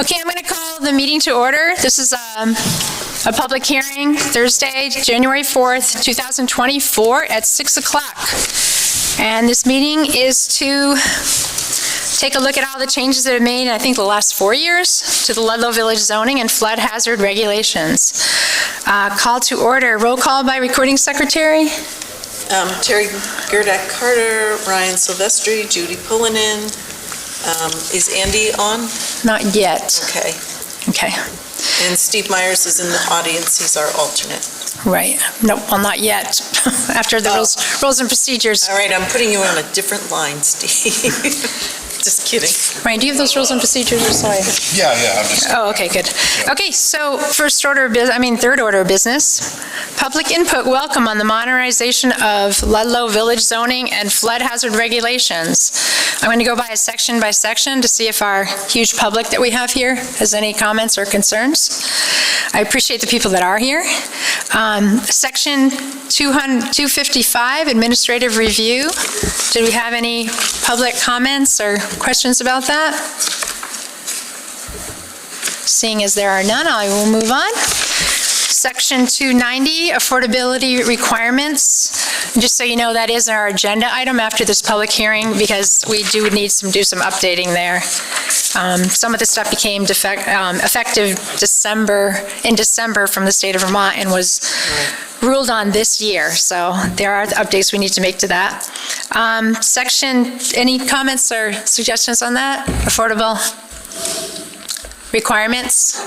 Okay, I'm going to call the meeting to order. This is a public hearing, Thursday, January 4th, 2024 at 6 o'clock. And this meeting is to take a look at all the changes that have been made in, I think, the last 4 years to the Ludlow Village zoning and flood hazard regulations. Call to order. Roll call by recording secretary. Terry Gerdak Carter, Ryan Silvestri, Judy Pullinen. Is Andy on? Not yet. Okay. Okay. And Steve Myers is in the audience. He's our alternate. Right. No, well, not yet. After the rules and procedures. All right, I'm putting you on a different line, Steve. Just kidding. Ryan, do you have those rules and procedures? Or sorry. Yeah, I'm just. Oh, okay, good. Okay, so third order of business. Public input welcome on the modernization of Ludlow Village zoning and flood hazard regulations. I'm going to go by section to see if our huge public that we have here has any comments or concerns. I appreciate the people that are here. Section 255, administrative review. Do we have any public comments or questions about that? Seeing as there are none, I will move on. Section 290, affordability requirements. Just so you know, that is our agenda item after this public hearing because we do need to do some updating there. Some of the stuff became effective in December from the state of Vermont and was ruled on this year. So there are the updates we need to make to that. Any comments or suggestions on that? Affordable requirements?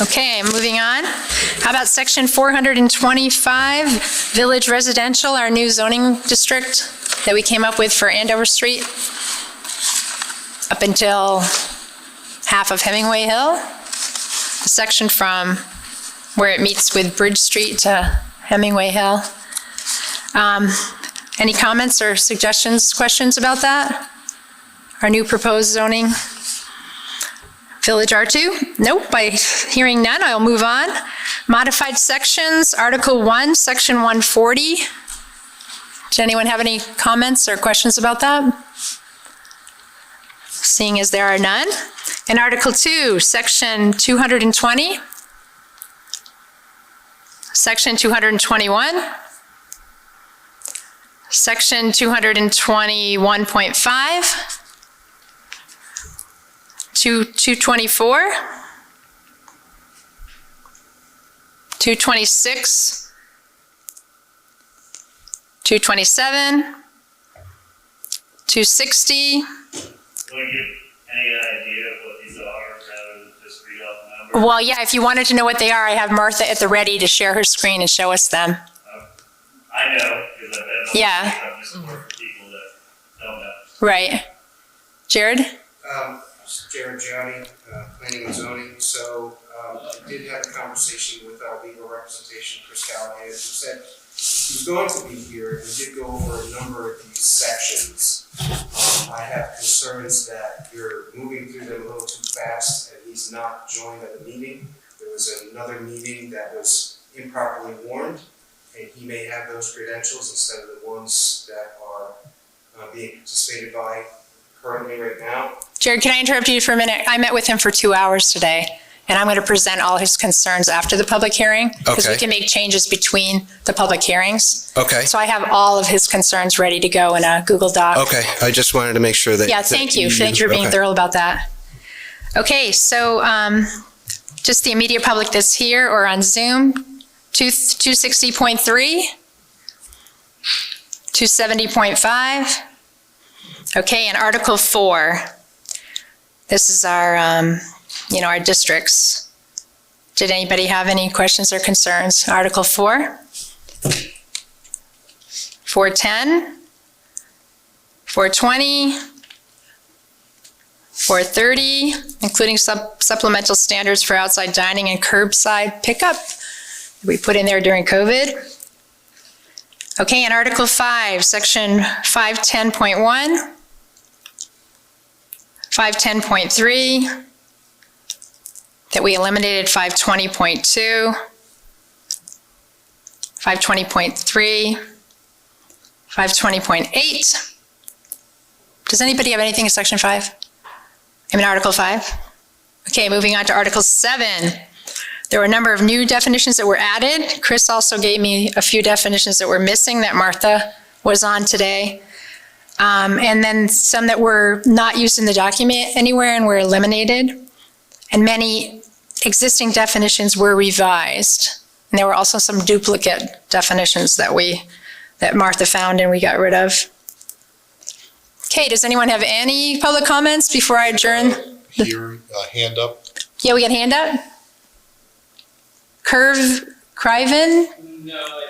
Okay, moving on. How about section 425, Village Residential, our new zoning district that we came up with for Andover Street up until half of Hemingway Hill. The section from where it meets with Bridge Street to Hemingway Hill. Any comments or suggestions, questions about that? Our new proposed zoning? Village R2? Nope, by hearing none, I'll move on. Modified sections, Article 1, Section 140. Does anyone have any comments or questions about that? Seeing as there are none. And Article 2, Section 220. Section 221. Section 221.5. 224, 226, 227, 260. Will you give any idea of what these are rather than just read off numbers? Well, yeah, if you wanted to know what they are, I have Martha at the ready to share her screen and show us them. I know, because I've been on Yeah. I'm just more for people that don't know. Right. Jared? Jared Jowdy, Planning and Zoning. So I did have a conversation with our legal representation, Chris Callahan, who said he's going to be here and did go over a number of these sections. I have concerns that you're moving through them a little too fast and he's not joined at the meeting. There was another meeting that was improperly warned and he may have those credentials instead of the ones that are being participated by currently right now. Jared, can I interrupt you for a minute? I met with him for 2 hours today, and I'm going to present all his concerns after the public hearing, because we can make changes between the public hearings. Okay. So I have all of his concerns ready to go in a Google Doc. Okay, I just wanted to make sure that. Yeah, thank you. Thank you for being thorough about that. Okay, so just the immediate public that's here or on Zoom, 260.3, 270.5. Okay, and Article 4. This is our, our districts. Did anybody have any questions or concerns? Article 4, 410, 420, 430, including supplemental standards for outside dining and curbside pickup that we put in there during COVID. Okay, and Article 5, Section 510.1. 510.3, that we eliminated 520.2, 520.3, 520.8. Does anybody have anything in Section 5? I mean Article 5? Okay, moving on to Article 7. There were a number of new definitions that were added. Chris also gave me a few definitions that were missing that Martha was on today. And then some that were not used in the document anywhere and were eliminated. And many existing definitions were revised. And there were also some duplicate definitions that Martha found and we got rid of. Okay, does anyone have any public comments before I adjourn? Here, hand up. Yeah, we got a hand up? Criven? No,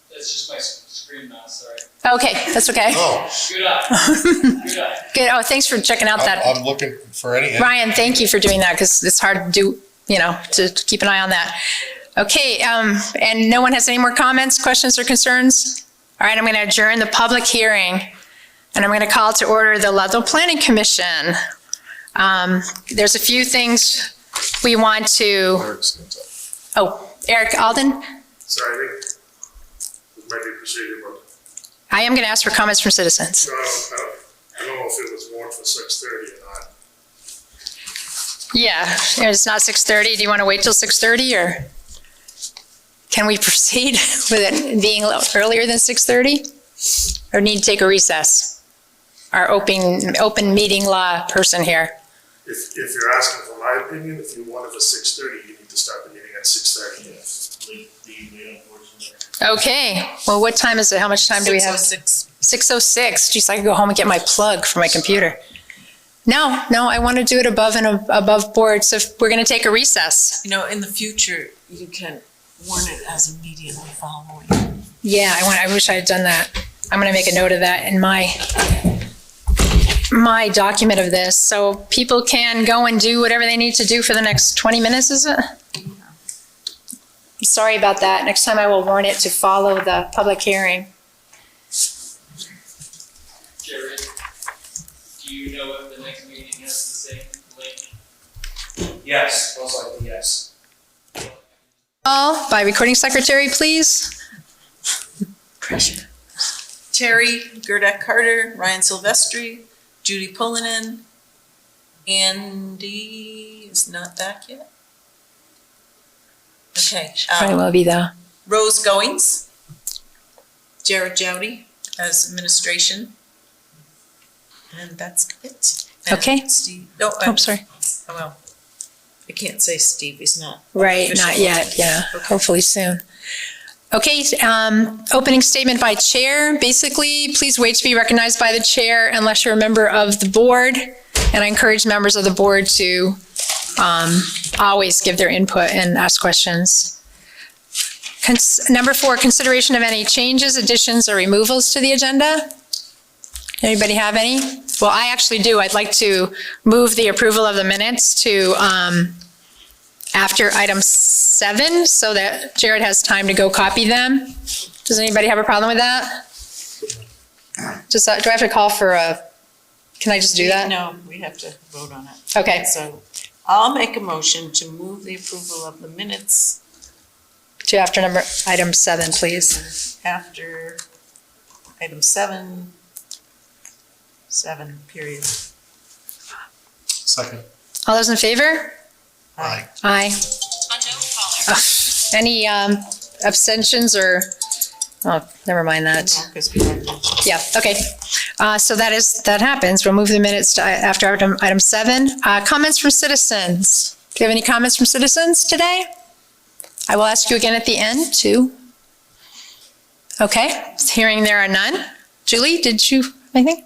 that's just my screen mouse, sorry. Okay, that's okay. Oh, Good eye. Good eye. Good, oh, thanks for checking out that. I'm looking for any. Ryan, thank you for doing that because it's hard to do, to keep an eye on that. Okay, and no one has any more comments, questions, or concerns? All right, I'm going to adjourn the public hearing and I'm going to call to order the Ludlow Planning Commission. There's a few things we want to, Eric Alden? Sorry, I think this might be proceeding, but I am going to ask for comments from citizens. no, I don't know if it was warned for 6:30 or not. Yeah, it's not 6:30. Do you want to wait till 6:30 or can we proceed with it being a little earlier than 6:30? Or need to take a recess? Our open meeting law person here. If you're asking for my opinion, if you want it for 6:30, you need to start the meeting at 6:30. Legally, unfortunately. Okay, well, what time is it? How much time do we have? 6:06. 6:06. Geez, I could go home and get my plug for my computer. No, I want to do it above board. So if we're going to take a recess. In the future, you can warn it as immediately following. Yeah, I wish I had done that. I'm going to make a note of that in my document of this. So people can go and do whatever they need to do for the next 20 minutes, is it? Sorry about that. Next time I will warn it to follow the public hearing. Jared, do you know if the next meeting has the same link? Yes, most likely, yes. Call by recording secretary, please. Terry Gerdek Carter, Ryan Silvestri, Judy Pullinen, Andy is not back yet. Okay. Probably will be though. Rose Goings, Jared Jowdy as administration. And that's it. And Okay. Steve, no, Oh, sorry. oh, well, I can't say Steve, he's not. Right, official. not yet, yeah, Okay. hopefully soon. Okay, opening statement by chair. Basically, please wait to be recognized by the chair unless you're a member of the board. And I encourage members of the board to always give their input and ask questions. Number 4, consideration of any changes, additions, or removals to the agenda. Anybody have any? Well, I actually do. I'd like to move the approval of the minutes to after item 7 so that Jared has time to go copy them. Does anybody have a problem with that? Do I have to call for can I just do that? No, we have to vote on it. Okay, So I'll make a motion to move the approval of the minutes to after item 7, please. after item 7, period. Second. All those in favor? Aye. Aye. Ugh, any abstentions or, oh, never mind that. Because we have Yeah, okay. So that happens. We'll move the minutes to after item 7. Comments from citizens. Do you have any comments from citizens today? I will ask you again at the end, too. Okay, hearing there are none. Julie, did you, anything?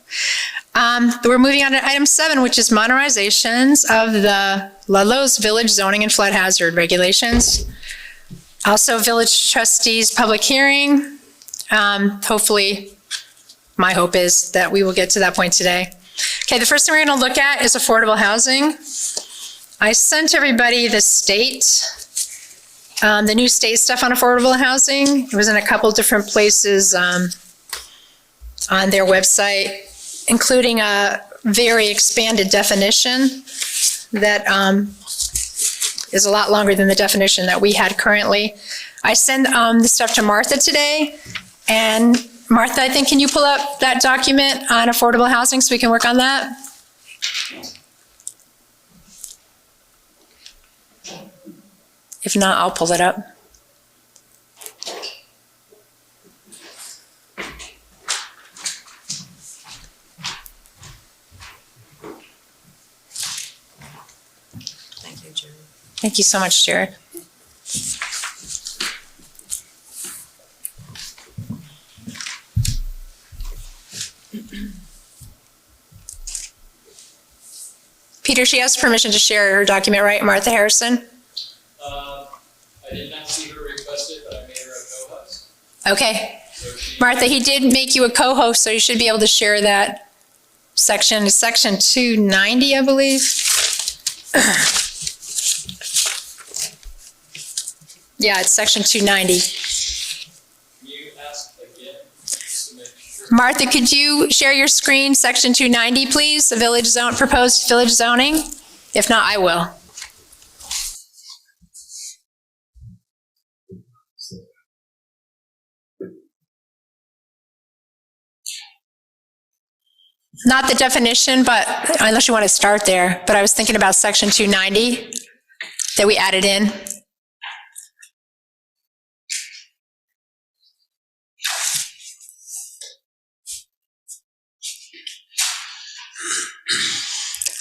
We're moving on to item 7, which is modernizations of the Ludlow's village zoning and flood hazard regulations. Also, village trustees' public hearing. Hopefully, my hope is that we will get to that point today. Okay, the first thing we're going to look at is affordable housing. I sent everybody the new state stuff on affordable housing. It was in a couple different places on their website, including a very expanded definition that is a lot longer than the definition that we had currently. I sent the stuff to Martha today, and Martha, I think, can you pull up that document on affordable housing so we can work on that? If not, I'll pull it up. Thank you, Jerry. Thank you so much, Jared. Peter, she has permission to share her document, right, Martha Harrison? I did not see her request it, but I made her a co-host. Okay. So she, Martha, he did make you a co-host, so you should be able to share that section. It's section 290, I believe. Yeah, it's section 290. can you ask again, just to make sure? Martha, could you share your screen, section 290, please, the village zone, proposed village zoning? If not, I will. Not the definition, but unless you want to start there, but I was thinking about section 290 that we added in.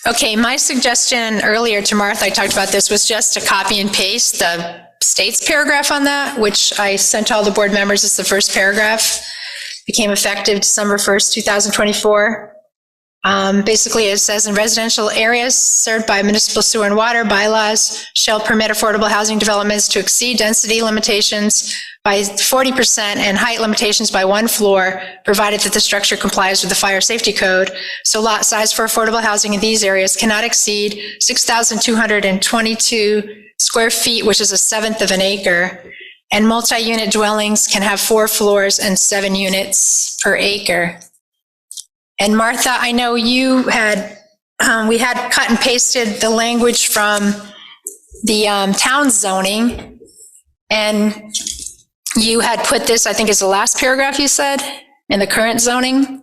Okay, my suggestion earlier to Martha, I talked about this, was just to copy and paste the state's paragraph on that, which I sent to all the board members. It's the first paragraph. Became effective December 1st, 2024. Basically, it says in residential areas served by municipal sewer and water bylaws shall permit affordable housing developments to exceed density limitations by 40% and height limitations by 1 floor, provided that the structure complies with the fire safety code. So lot size for affordable housing in these areas cannot exceed 6,222 square feet, which is 1/7 of an acre. And multi-unit dwellings can have 4 floors and 7 units per acre. And Martha, I know you had, we had cut and pasted the language from the town zoning, and you had put this, I think is the last paragraph you said, in the current zoning.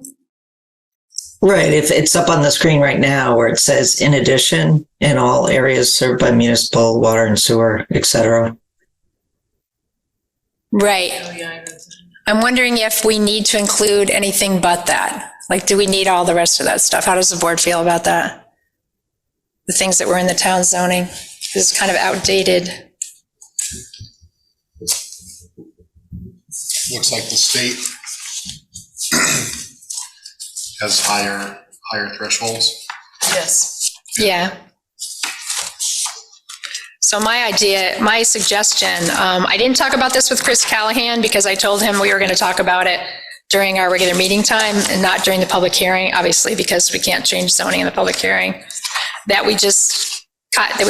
Right, if it's up on the screen right now where it says, in addition, in all areas served by municipal water and sewer, et cetera. Right. Oh, yeah, I read that. I'm wondering if we need to include anything but that. Like, do we need all the rest of that stuff? How does the board feel about that? The things that were in the town zoning? This is kind of outdated. Looks like the state has higher thresholds. Yes. Yeah. So my suggestion, I didn't talk about this with Chris Callahan because I told him we were going to talk about it during our regular meeting time and not during the public hearing, obviously, because we can't change zoning in the public hearing, that we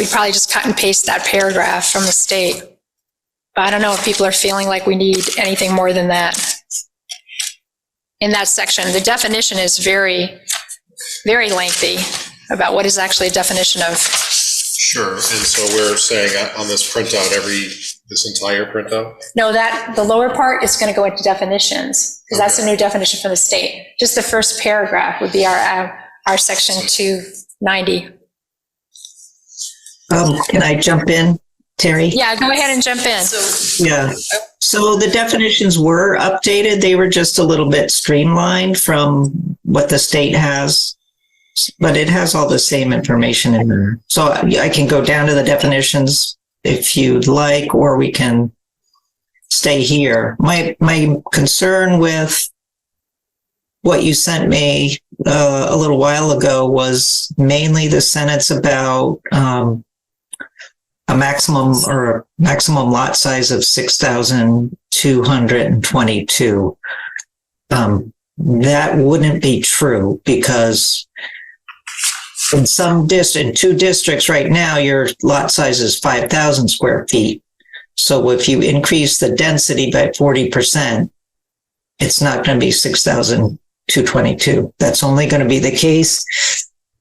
probably just cut and paste that paragraph from the state. But I don't know if people are feeling like we need anything more than that in that section. The definition is very, very lengthy about what is actually a definition of. Sure, and so we're saying on this printout, this entire printout? No, the lower part is going to go into definitions, because that's a new definition from the state. Just the first paragraph would be our section 290. Can I jump in, Terry? Yeah, go ahead and jump in. Yeah. So the definitions were updated. They were just a little bit streamlined from what the state has, but it has all the same information in there. So I can go down to the definitions if you'd like, or we can stay here. My concern with what you sent me a little while ago was mainly the sentence about a maximum lot size of 6,222. That wouldn't be true because in two districts right now, your lot size is 5,000 square feet. So if you increase the density by 40%, it's not going to be 6,222. That's only going to be the case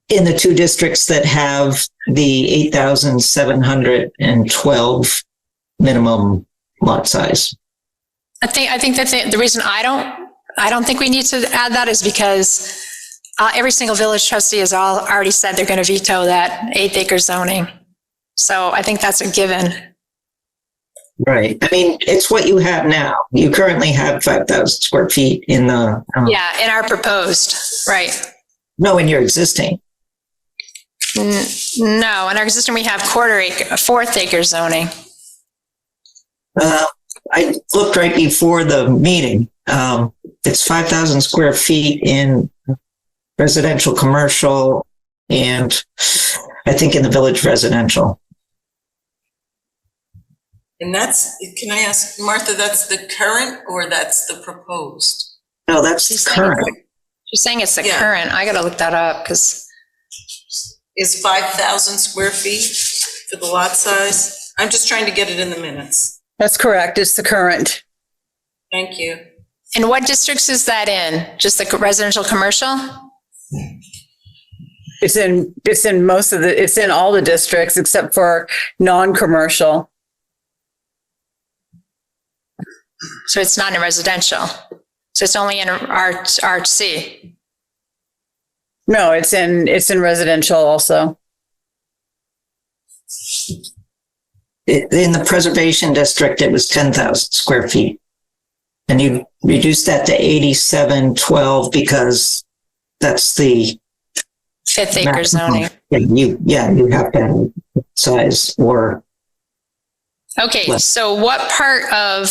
in the 2 districts that have the 8,712 minimum lot size. I think that the reason I don't think we need to add that is because every single village trustee has already said they're going to veto that 1/8 acre zoning. So I think that's a given. Right. I mean, it's what you have now. You currently have 5,000 square feet in the, Yeah, in our proposed, right. no, in your existing. No, in our existing, we have fourth acre zoning. I looked right before the meeting. It's 5,000 square feet in residential, commercial, and I think in the village residential. And can I ask, Martha, that's the current or that's the proposed? No, that's current. She's saying it's the Yeah. current. I gotta look that up because, Is 5,000 square feet for the lot size? I'm just trying to get it in the minutes. That's correct. It's the current. Thank you. and what districts is that in? Just the residential, commercial? It's in all the districts except for non-commercial. So it's not in residential. So it's only in RC. No, it's in residential also. In the preservation district, it was 10,000 square feet. And you reduced that to 8712 because that's the Fifth acre zoning. you have to have size or Okay, less. so what part of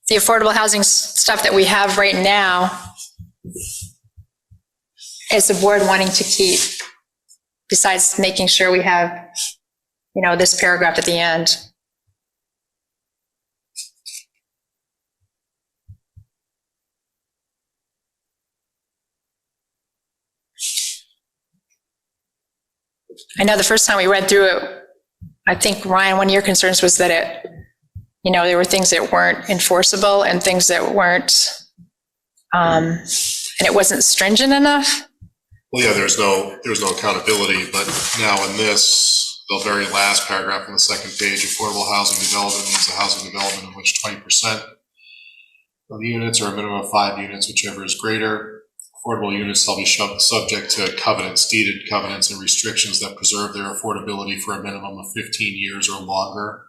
the affordable housing stuff that we have right now is the board wanting to keep, besides making sure we have, this paragraph at the end? I know the first time we read through it, I think, Ryan, one of your concerns was that there were things that weren't enforceable and things that weren't, and it wasn't stringent enough. Well, yeah, there's no accountability, but now in this, the very last paragraph on the second page, affordable housing development means a housing development in which 20% of the units or a minimum of 5 units, whichever is greater. Affordable units shall be subject to covenants, deeded covenants and restrictions that preserve their affordability for a minimum of 15 years or longer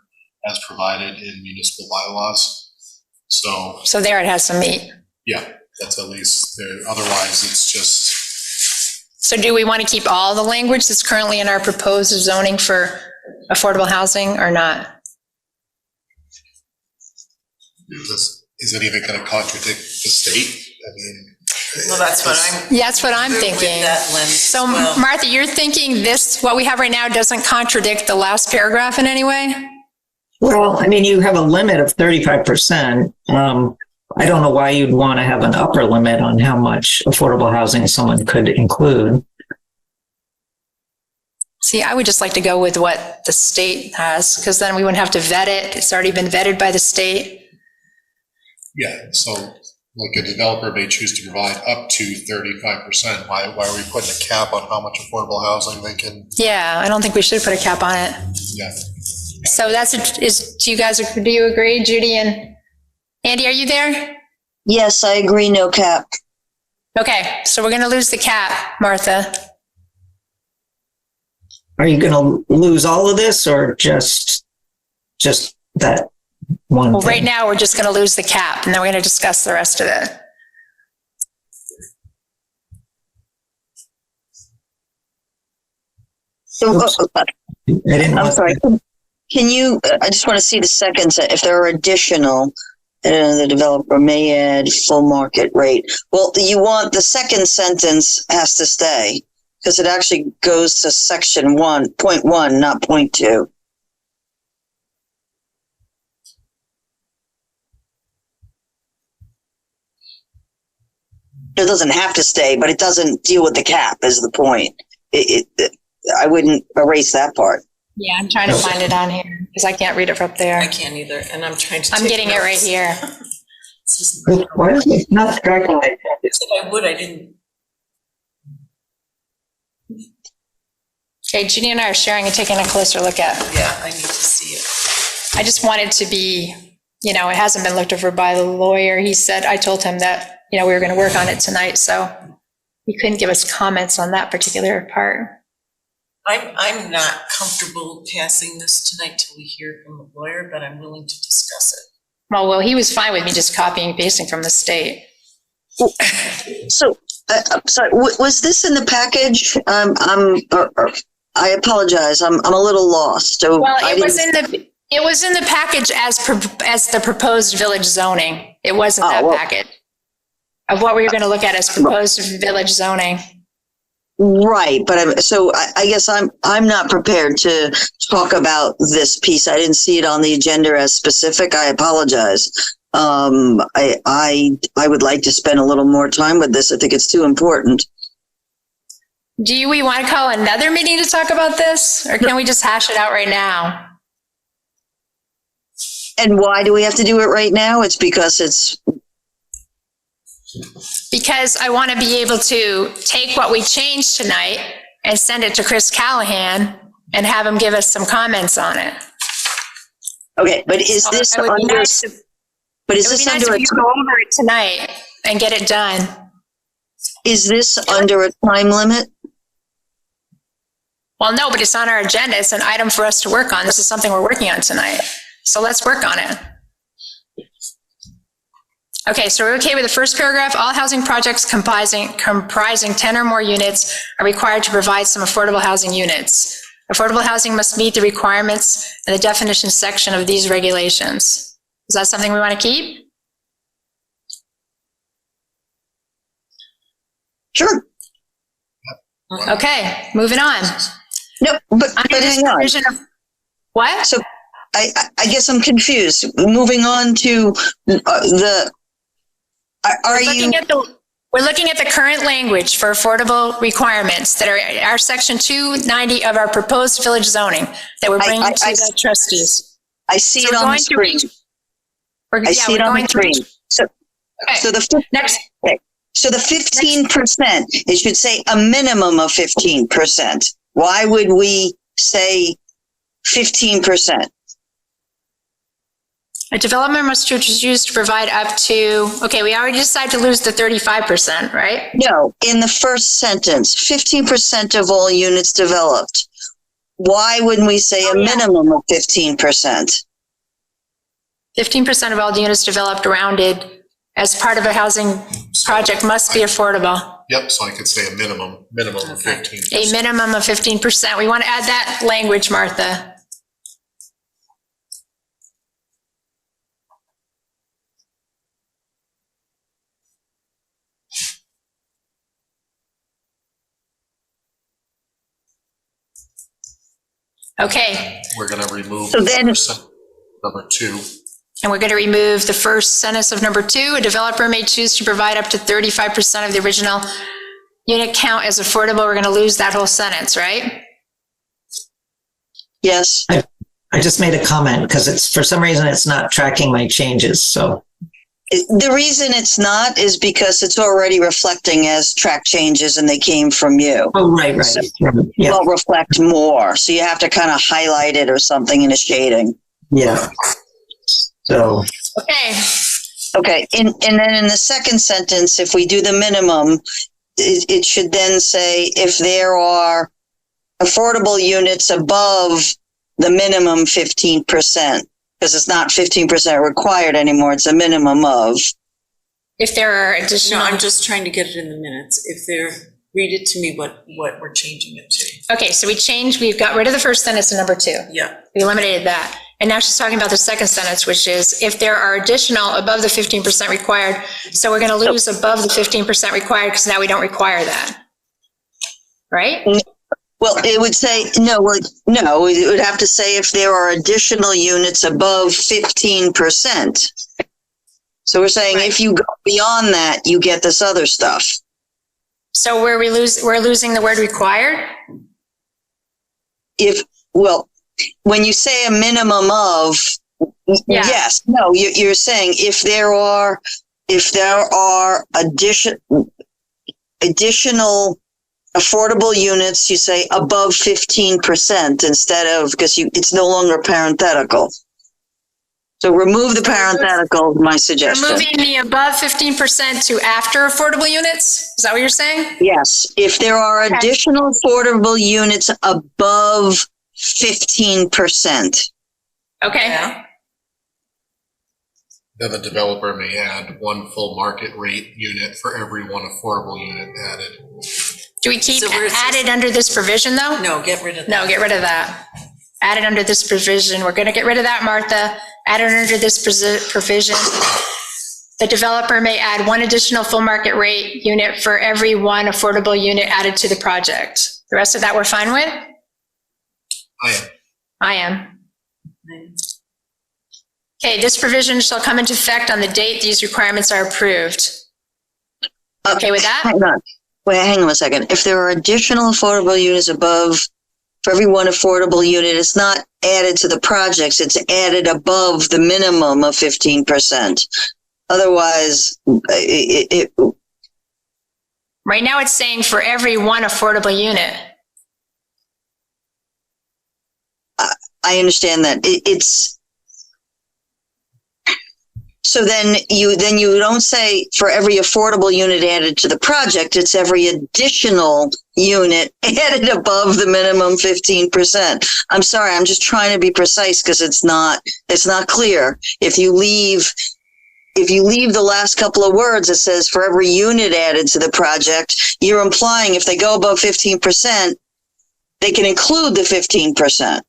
as provided in municipal bylaws. So there it has to meet. yeah, that's at least there. Otherwise, it's just. So do we want to keep all the language that's currently in our proposed zoning for affordable housing or not? Is it even going to contradict the state? I mean. Well, that's what I'm thinking. with that lens So as well. Martha, you're thinking what we have right now doesn't contradict the last paragraph in any way? Well, I mean, you have a limit of 35%. I don't know why you'd want to have an upper limit on how much affordable housing someone could include. See, I would just like to go with what the state has, because then we wouldn't have to vet it. It's already been vetted by the state. Yeah, so like a developer may choose to provide up to 35%. Why are we putting a cap on how much affordable housing they can? Yeah, I don't think we should put a cap on it. Yeah. So do you agree, Judy and Andy, are you there? Yes, I agree, no cap. Okay, so we're going to lose the cap, Martha. Are you going to lose all of this or just that one Well, thing? right now, we're just going to lose the cap, and then we're going to discuss the rest of it. So, I didn't I'm want- sorry. Can you, I just want to see the second sentence. If there are additional, the developer may add full market rate. Well, you want, the second sentence has to stay because it actually goes to section 1.1, not 0.2. It doesn't have to stay, but it doesn't deal with the cap is the point. I wouldn't erase that part. Yeah, I'm trying to find it on here, because I can't read it from up there. I can't either, and I'm trying to. I'm take getting it right notes. here. It's just, Why is it not striking like that? I said I would, I didn't. Okay, Judy and I are sharing and taking a closer look at. Yeah, I need to see it. I just wanted to be, it hasn't been looked over by the lawyer. I told him that, we were going to work on it tonight, so he couldn't give us comments on that particular part. I'm not comfortable passing this tonight till we hear from the lawyer, but I'm willing to discuss it. Well, he was fine with me just copying and pasting from the state. So, I'm sorry, was this in the package? I apologize. I'm a little lost. So Well, it was in the package as the proposed village zoning. It wasn't that package of what we were going to look at as proposed village zoning. Right, but I guess I'm not prepared to talk about this piece. I didn't see it on the agenda as specific. I apologize. I would like to spend a little more time with this. I think it's too important. Do we want to call another meeting to talk about this, or can we just hash it out right now? And why do we have to do it right now? It's because I want to be able to take what we changed tonight and send it to Chris Callahan and have him give us some comments on it. Okay, but is this It would be under? nice But is this under? if you go over it tonight and get it done. Is this under a time limit? Well, no, but it's on our agenda. It's an item for us to work on. This is something we're working on tonight. So let's work on it. Okay, so we're okay with the first paragraph. All housing projects comprising 10 or more units are required to provide some affordable housing units. Affordable housing must meet the requirements in the definition section of these regulations. Is that something we want to keep? Sure. Okay, moving on. No, but hang on. What? So I guess I'm confused. Moving on to We're looking at the current language for affordable requirements that are our section 290 of our proposed village zoning that we're bringing to the trustees. I see it on the screen. I see it on the screen. So the next. Okay. So the 15%, it should say a minimum of 15%. Why would we say 15%? A developer must choose to provide up to, okay, we already decided to lose the 35%, right? No, in the first sentence, 15% of all units developed. Why wouldn't we say a minimum of 15%? 15% of all units developed rounded as part of a housing project must be affordable. Yep, so I could say a minimum of 15%. A minimum of 15%. We want to add that language, Martha. Okay. We're going to remove number 2. And we're going to remove the first sentence of number 2. A developer may choose to provide up to 35% of the original unit count as affordable. We're going to lose that whole sentence, right? Yes. I just made a comment because for some reason it's not tracking my changes. So the reason it's not is because it's already reflecting as track changes and they came from you. Oh, right. So Yeah. will reflect more. So you have to kind of highlight it or something in a shading. Yeah. So. Okay. And then in the second sentence, if we do the minimum, it should then say if there are affordable units above the minimum 15%, because it's not 15% required anymore. It's a minimum of. If there are additional. No, I'm just trying to get it in the minutes. Read it to me what we're changing it to. Okay, so we got rid of the first sentence in number 2. Yeah. We eliminated that. And now she's talking about the second sentence, which is if there are additional above the 15% required. So we're going to lose above the 15% required because now we don't require that. Right? Well, it would say, no, it would have to say if there are additional units above 15%. So we're saying if you go beyond that, you get this other stuff. So we're losing the word required? When you say a minimum of, yes, no, you're saying if there are additional affordable units, you say above 15% instead of, because it's no longer parenthetical. So remove the parenthetical, my suggestion. Moving the above 15% to after affordable units? Is that what you're saying? Yes, if there are additional affordable units above 15%. Okay. Yeah. Then the developer may add one full market rate unit for every one affordable unit added. Do we keep So where's this? added under this provision, though? No, get rid of that. No, get rid of that. Added under this provision. We're going to get rid of that, Martha. Added under this provision. The developer may add one additional full market rate unit for every one affordable unit added to the project. The rest of that we're fine with? I am. Okay, this provision shall come into effect on the date these requirements are approved. Okay with that? Hang on. Wait, hang on a second. If there are additional affordable units above, for every one affordable unit, it's not added to the projects, it's added above the minimum of 15%. Otherwise, Right now it's saying for every one affordable unit. I understand that. So then you don't say for every affordable unit added to the project, it's every additional unit added above the minimum 15%. I'm sorry, I'm just trying to be precise because it's not clear. If you leave the last couple of words, it says for every unit added to the project, you're implying if they go above 15%, they can include the 15%.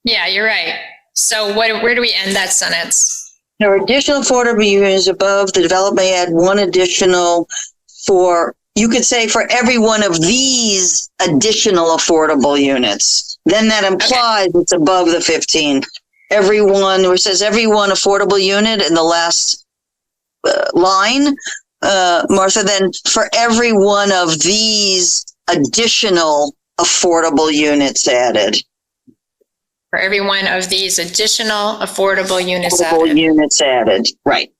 Yeah, you're right. So where do we end that sentence? There are additional affordable units above, the developer may add one additional you could say for every one of these additional affordable units. Then that implies it's above the 15. Where it says every one affordable unit in the last line, Martha, then for every one of these additional affordable units added. For every one of these additional affordable units Affordable added. units added, right.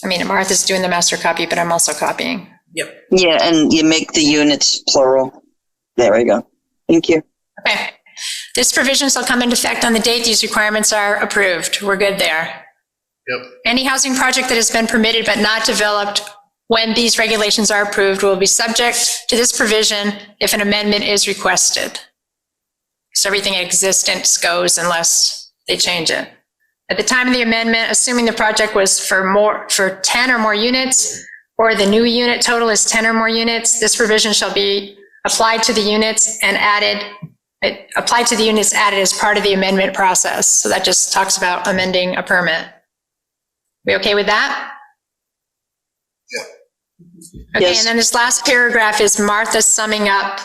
I mean, Martha's doing the master copy, but I'm also copying. Yep. Yeah, and you make the units plural. There we go. Thank you. Okay. This provision shall come into effect on the date these requirements are approved. We're good there. Yep. Any housing project that has been permitted but not developed when these regulations are approved will be subject to this provision if an amendment is requested. So everything in existence goes unless they change it. At the time of the amendment, assuming the project was for 10 or more units, or the new unit total is 10 or more units, this provision shall be applied to the units added as part of the amendment process. So that just talks about amending a permit. We okay with that? Yeah. Okay, Yes. and then this last paragraph is Martha summing up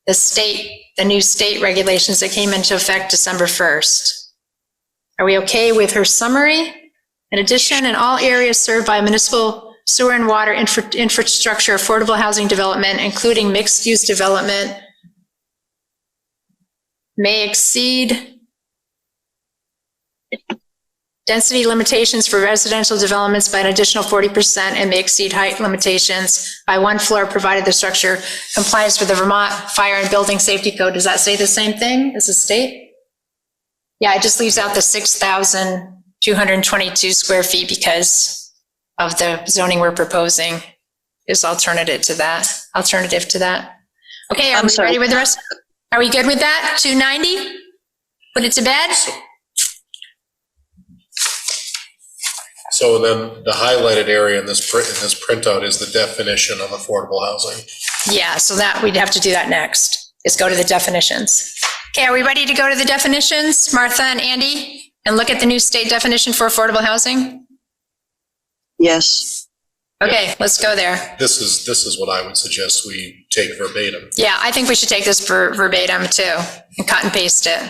the new state regulations that came into effect December 1st. Are we okay with her summary? In addition, in all areas served by municipal sewer and water infrastructure, affordable housing development, including mixed-use development, may exceed density limitations for residential developments by an additional 40% and may exceed height limitations by one floor, provided the structure complies with the Vermont Fire and Building Safety Code. Does that say the same thing as the state? Yeah, it just leaves out the 6,222 square feet because of the zoning we're proposing is alternative to that. Okay, are I'm we sorry. ready with the rest? Are we good with that? 290? Put it to bed? So then the highlighted area in this printout is the definition of affordable housing. Yeah, so that we'd have to do that next, is go to the definitions. Okay, are we ready to go to the definitions, Martha and Andy, and look at the new state definition for affordable housing? Yes. Okay, let's go there. This is what I would suggest we take verbatim. Yeah, I think we should take this verbatim too, and cut and paste it.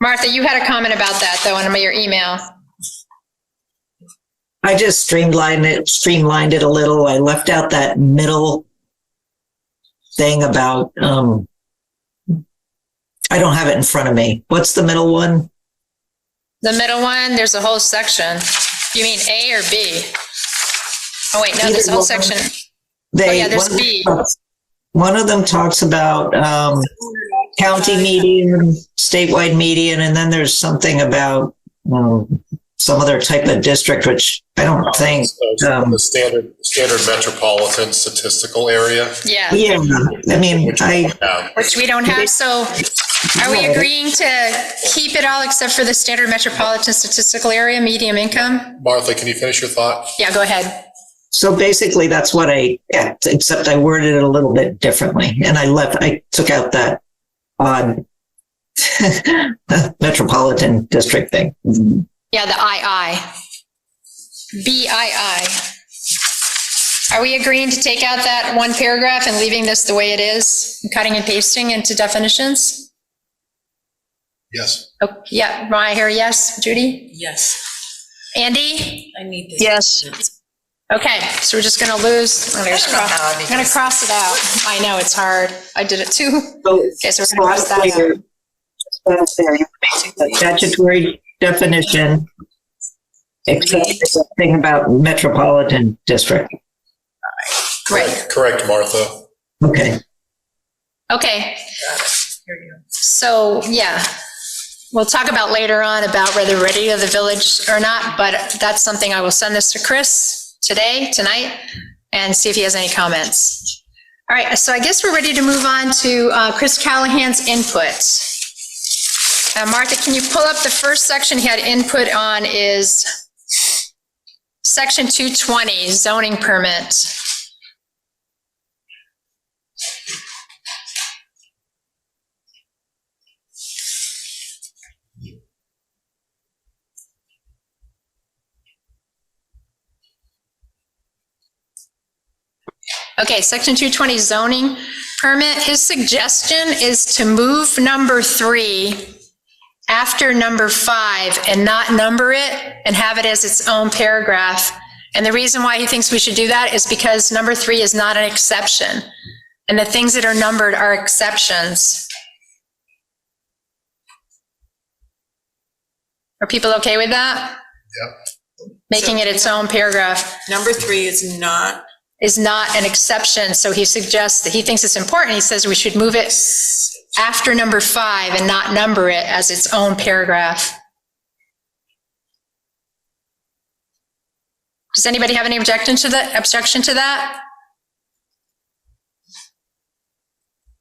Martha, you had a comment about that though in your email. I just streamlined it a little. I left out that middle thing about, I don't have it in front of me. What's the middle one? The middle one, there's a whole section. You mean A or B? Oh wait, no, there's a whole section. Oh yeah, there's B. one of them talks about county median, statewide median, and then there's something about some other type of district, which I don't think. The standard metropolitan statistical area. Yeah, Yeah, I mean, which we don't have, so are we agreeing to keep it all except for the standard metropolitan statistical area, medium income? Martha, can you finish your thought? Yeah, go ahead. so basically that's what I kept, except I worded it a little bit differently, and I took out that odd metropolitan district thing. Yeah, the II. BII. Are we agreeing to take out that one paragraph and leaving this the way it is, cutting and pasting into definitions? Yes. Oh, yeah, I hear yes. Judy? Yes. Andy? I need this. Yes. Okay, so we're just gonna lose, I'm gonna cross it out. I know, it's hard. I did it too. Okay, so we're gonna cross that out. Statutory definition, except the thing about metropolitan district. Great. Correct, Martha. Okay. Okay. So, yeah, we'll talk about later on about whether ready to the village or not, but that's something I will send this to Chris tonight, and see if he has any comments. All right, so I guess we're ready to move on to Chris Callahan's input. Martha, can you pull up the first section he had input on is section 220, zoning permit. Okay, section 220 zoning permit. His suggestion is to move number 3 after number 5 and not number it and have it as its own paragraph. And the reason why he thinks we should do that is because number 3 is not an exception. And the things that are numbered are exceptions. Are people okay with that? Yep. Making it its own paragraph. Number 3 is not an exception, so he suggests that he thinks it's important. He says we should move it after number 5 and not number it as its own paragraph. Does anybody have any objection to that?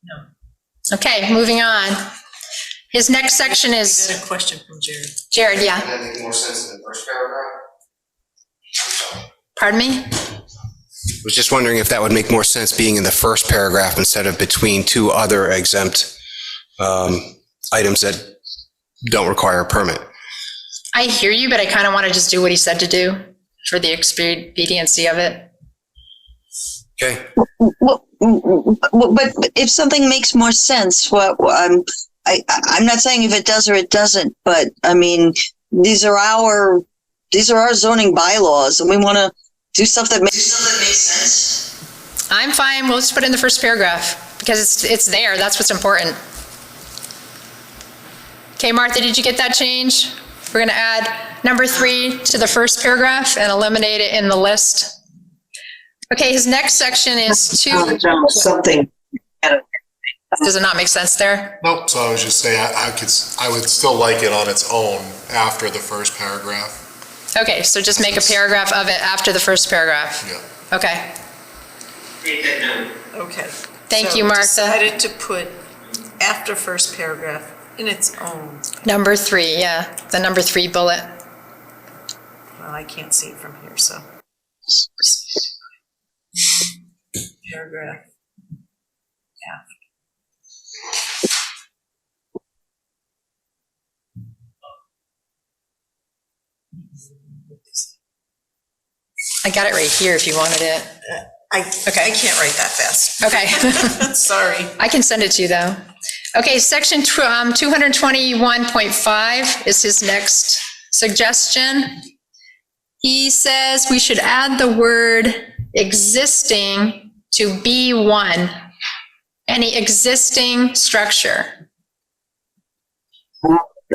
No. Okay, moving on. His next section is. I got a question from Jared. Jared, yeah. Does that make more sense in the first paragraph? Pardon me? I was just wondering if that would make more sense being in the first paragraph instead of between two other exempt items that don't require a permit. I hear you, but I kind of want to just do what he said to do for the expediency of it. Okay. Well, but if something makes more sense, I'm not saying if it does or it doesn't, but I mean, these are our zoning bylaws, and we want to do stuff that makes sense. I'm fine. We'll just put it in the first paragraph because it's there. That's what's important. Okay, Martha, did you get that change? We're going to add number 3 to the first paragraph and eliminate it in the list. Okay, his next section is something. Does it not make sense there? Nope, so I was just saying, I would still like it on its own after the first paragraph. Okay, so just make a paragraph of it after the first paragraph. Yeah. Okay. Okay. Thank you, Martha. Decided to put after first paragraph in its own. Number 3, yeah, the number 3 bullet. Well, I can't see it from here, so. Paragraph. I got it right here if you wanted it. I can't write that fast. Okay. Sorry. I can send it to you though. Okay, section 221.5 is his next suggestion. He says we should add the word existing to B1, any existing structure.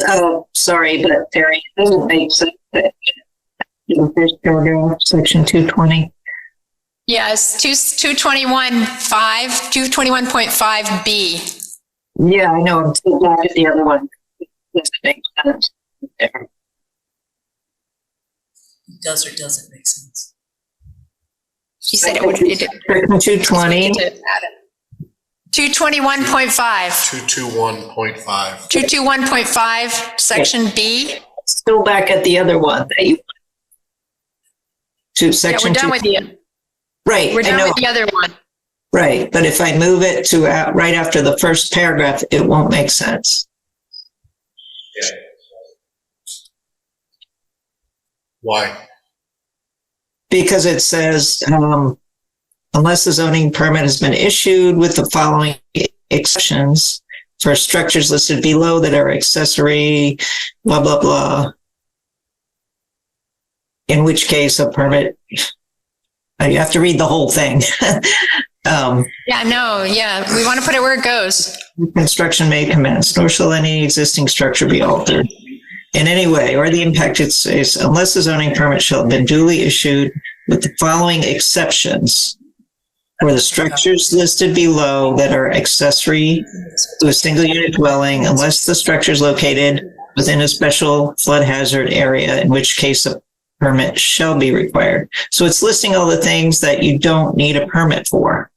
Oh, sorry, but Terry, it doesn't make sense. In the first paragraph, section 220. Yes, 221.5B. Yeah, I know, I'm still back at the other one. Does or doesn't make sense. He said it would. Section 220, 221.5. 221.5. 221.5, section B. still back at the other one. That you, to Yeah, section we're done 2. with the, Right, we're I done know, with the other one. right, but if I move it to right after the first paragraph, it won't make sense. Why? Because it says, unless the zoning permit has been issued with the following exceptions for structures listed below that are accessory, blah, blah, blah. In which case a permit, you have to read the whole thing. Yeah, no, yeah, we want to put it where it goes. Construction may commence, nor shall any existing structure be altered in any way, or the impact it says, unless the zoning permit shall have been duly issued with the following exceptions for the structures listed below that are accessory to a single unit dwelling, unless the structure is located within a special flood hazard area, in which case a permit shall be required. So it's listing all the things that you don't need a permit for.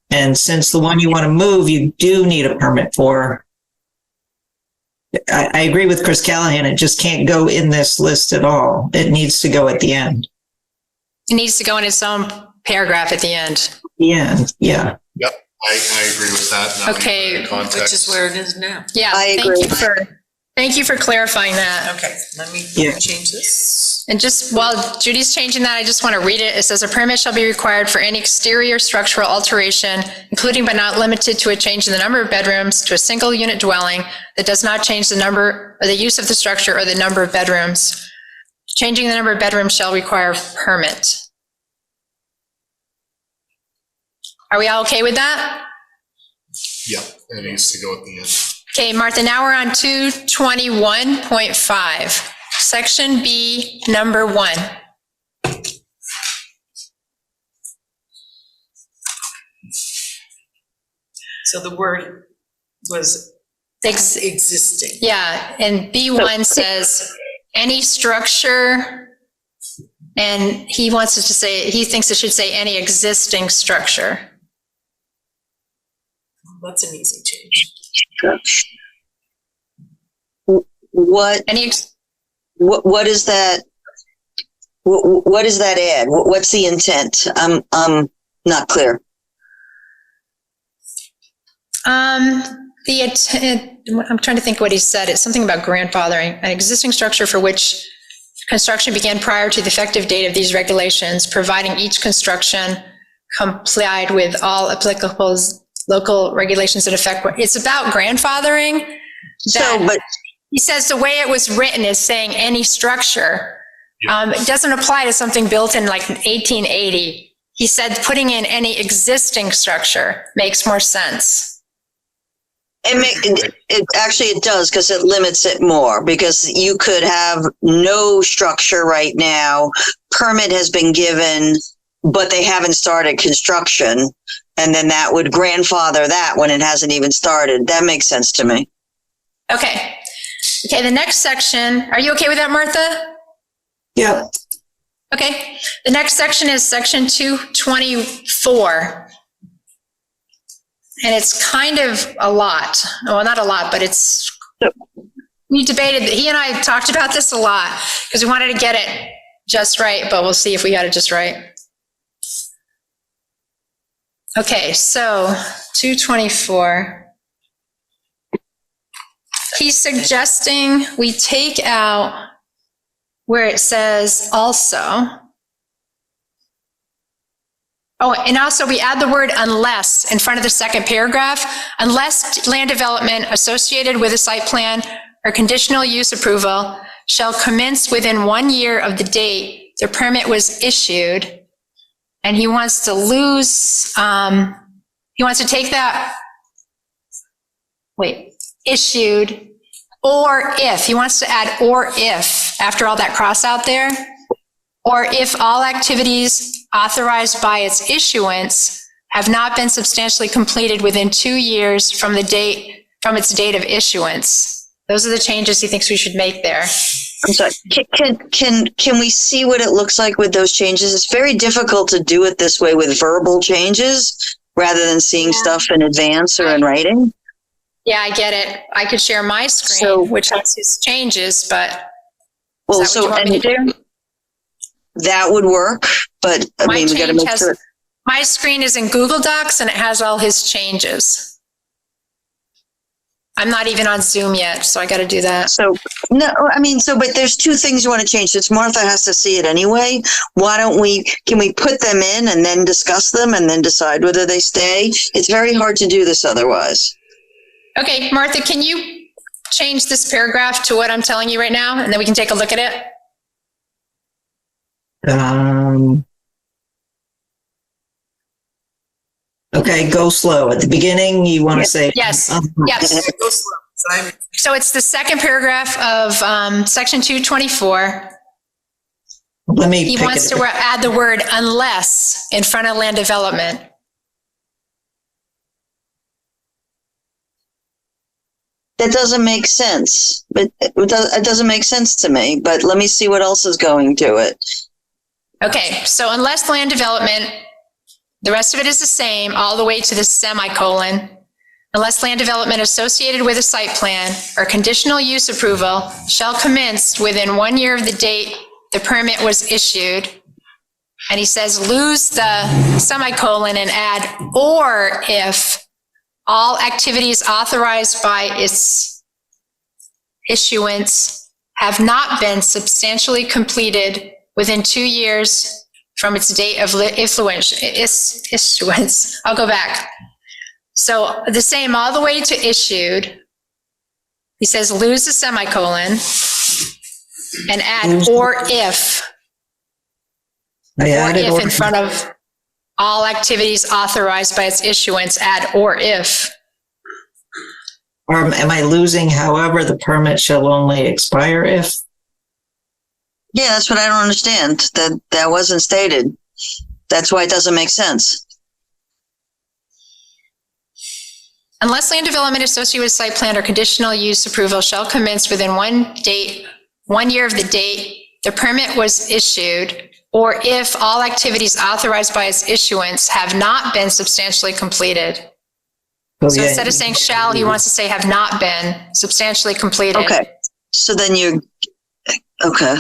And since the one you want to move, you do need a permit for, I agree with Chris Callahan, it just can't go in this list at all. It needs to go at the end. It needs to go in its own paragraph at the end. The end, yeah. Yep, I agree with that. Now Okay, in context. Which is where it is now. Yeah, I thank you for clarifying that. Okay, let me Yeah. change this. And just while Judy's changing that, I just want to read it. It says a permit shall be required for any exterior structural alteration, including but not limited to a change in the number of bedrooms to a single unit dwelling that does not change the number or the use of the structure or the number of bedrooms. Changing the number of bedrooms shall require permit. Are we all okay with that? Yep, it needs to go at the end. Okay, Martha, now we're on 221.5, section B, number 1. So the word was existing. Yeah, and B1 says any structure, and he wants us to say, he thinks it should say any existing structure. That's an easy change. What Any, what is that? What does that add? What's the intent? I'm not clear. I'm trying to think what he said. It's something about grandfathering. An existing structure for which construction began prior to the effective date of these regulations, providing each construction complied with all applicable local regulations in effect. It's about grandfathering. But He says the way it was written is saying any structure. It doesn't apply to something built in like 1880. He said putting in any existing structure makes more sense. it actually it does, because it limits it more, because you could have no structure right now. Permit has been given, but they haven't started construction. And then that would grandfather that when it hasn't even started. That makes sense to me. Okay. Okay, the next section, are you okay with that, Martha? Yeah. Okay, the next section is section 224. And it's kind of a lot. Well, not a lot, but it's, we debated, he and I talked about this a lot because we wanted to get it just right, but we'll see if we got it just right. Okay, so 224. He's suggesting we take out where it says also. Oh, and also we add the word unless in front of the second paragraph. Unless land development associated with a site plan or conditional use approval shall commence within 1 year of the date the permit was issued. And he wants to lose, he wants to take that, issued, or if, he wants to add or if, after all that cross out there, or if all activities authorized by its issuance have not been substantially completed within 2 years from its date of issuance. Those are the changes he thinks we should make there. I'm sorry, can we see what it looks like with those changes? It's very difficult to do it this way with verbal changes rather than seeing stuff in advance or in writing. Yeah, I get it. I could share my screen, which has his changes, but Well, is that what you want me to do? That would work, but I mean, we gotta make sure. My screen is in Google Docs and it has all his changes. I'm not even on Zoom yet, so I got to do that. So, no, I mean, but there's two things you want to change. Since Martha has to see it anyway, can we put them in and then discuss them and then decide whether they stay? It's very hard to do this otherwise. Okay, Martha, can you change this paragraph to what I'm telling you right now, and then we can take a look at it? Okay, go slow. At the beginning, you want to say. Yes, yes. Go slow. So it's the second paragraph of section 224. Let me He wants to add the word unless in front of land development. That doesn't make sense, but it doesn't make sense to me, but let me see what else is going to it. Okay, so unless land development, the rest of it is the same, all the way to the semicolon. Unless land development associated with a site plan or conditional use approval shall commence within 1 year of the date the permit was issued. And he says, lose the semicolon and add, or if all activities authorized by its issuance have not been substantially completed within 2 years from its date of issuance. I'll go back. So the same all the way to issued. He says lose the semicolon and add or if. Or if in front of all activities authorized by its issuance, add or if. Or am I losing, however, the permit shall only expire if? Yeah, that's what I don't understand. That wasn't stated. That's why it doesn't make sense. Unless land development associated with site plan or conditional use approval shall commence within 1 year of the date the permit was issued, or if all activities authorized by its issuance have not been substantially completed. So instead of saying shall, he wants to say have not been substantially completed. Okay. So then okay.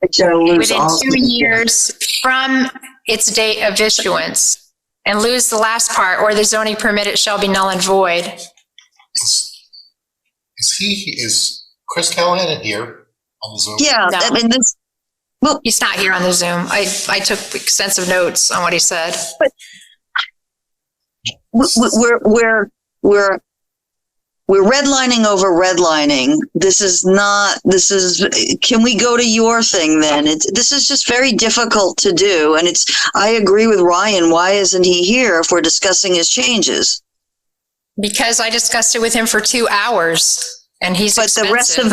Within 2 years from its date of issuance. And lose the last part, or the zoning permit, it shall be null and void. Is Chris Callahan in here on the Zoom? Yeah, No. I mean, He's not here on the Zoom. I took extensive notes on what he said. But we're redlining over redlining. Can we go to your thing then? This is just very difficult to do. And I agree with Ryan. Why isn't he here if we're discussing his changes? Because I discussed it with him for 2 hours and he's expensive.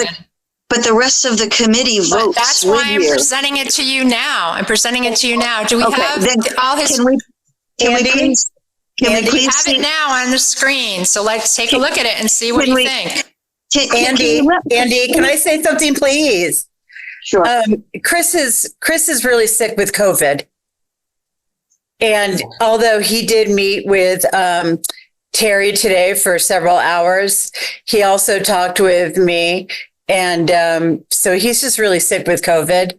But the rest of the committee votes. That's why I'm presenting it to you now. Do we have all his? Can we please have it now on the screen? So let's take a look at it and see what you think. Andy, can I say something, please? Sure. Chris is really sick with COVID. And although he did meet with Terry today for several hours, he also talked with me. And so he's just really sick with COVID.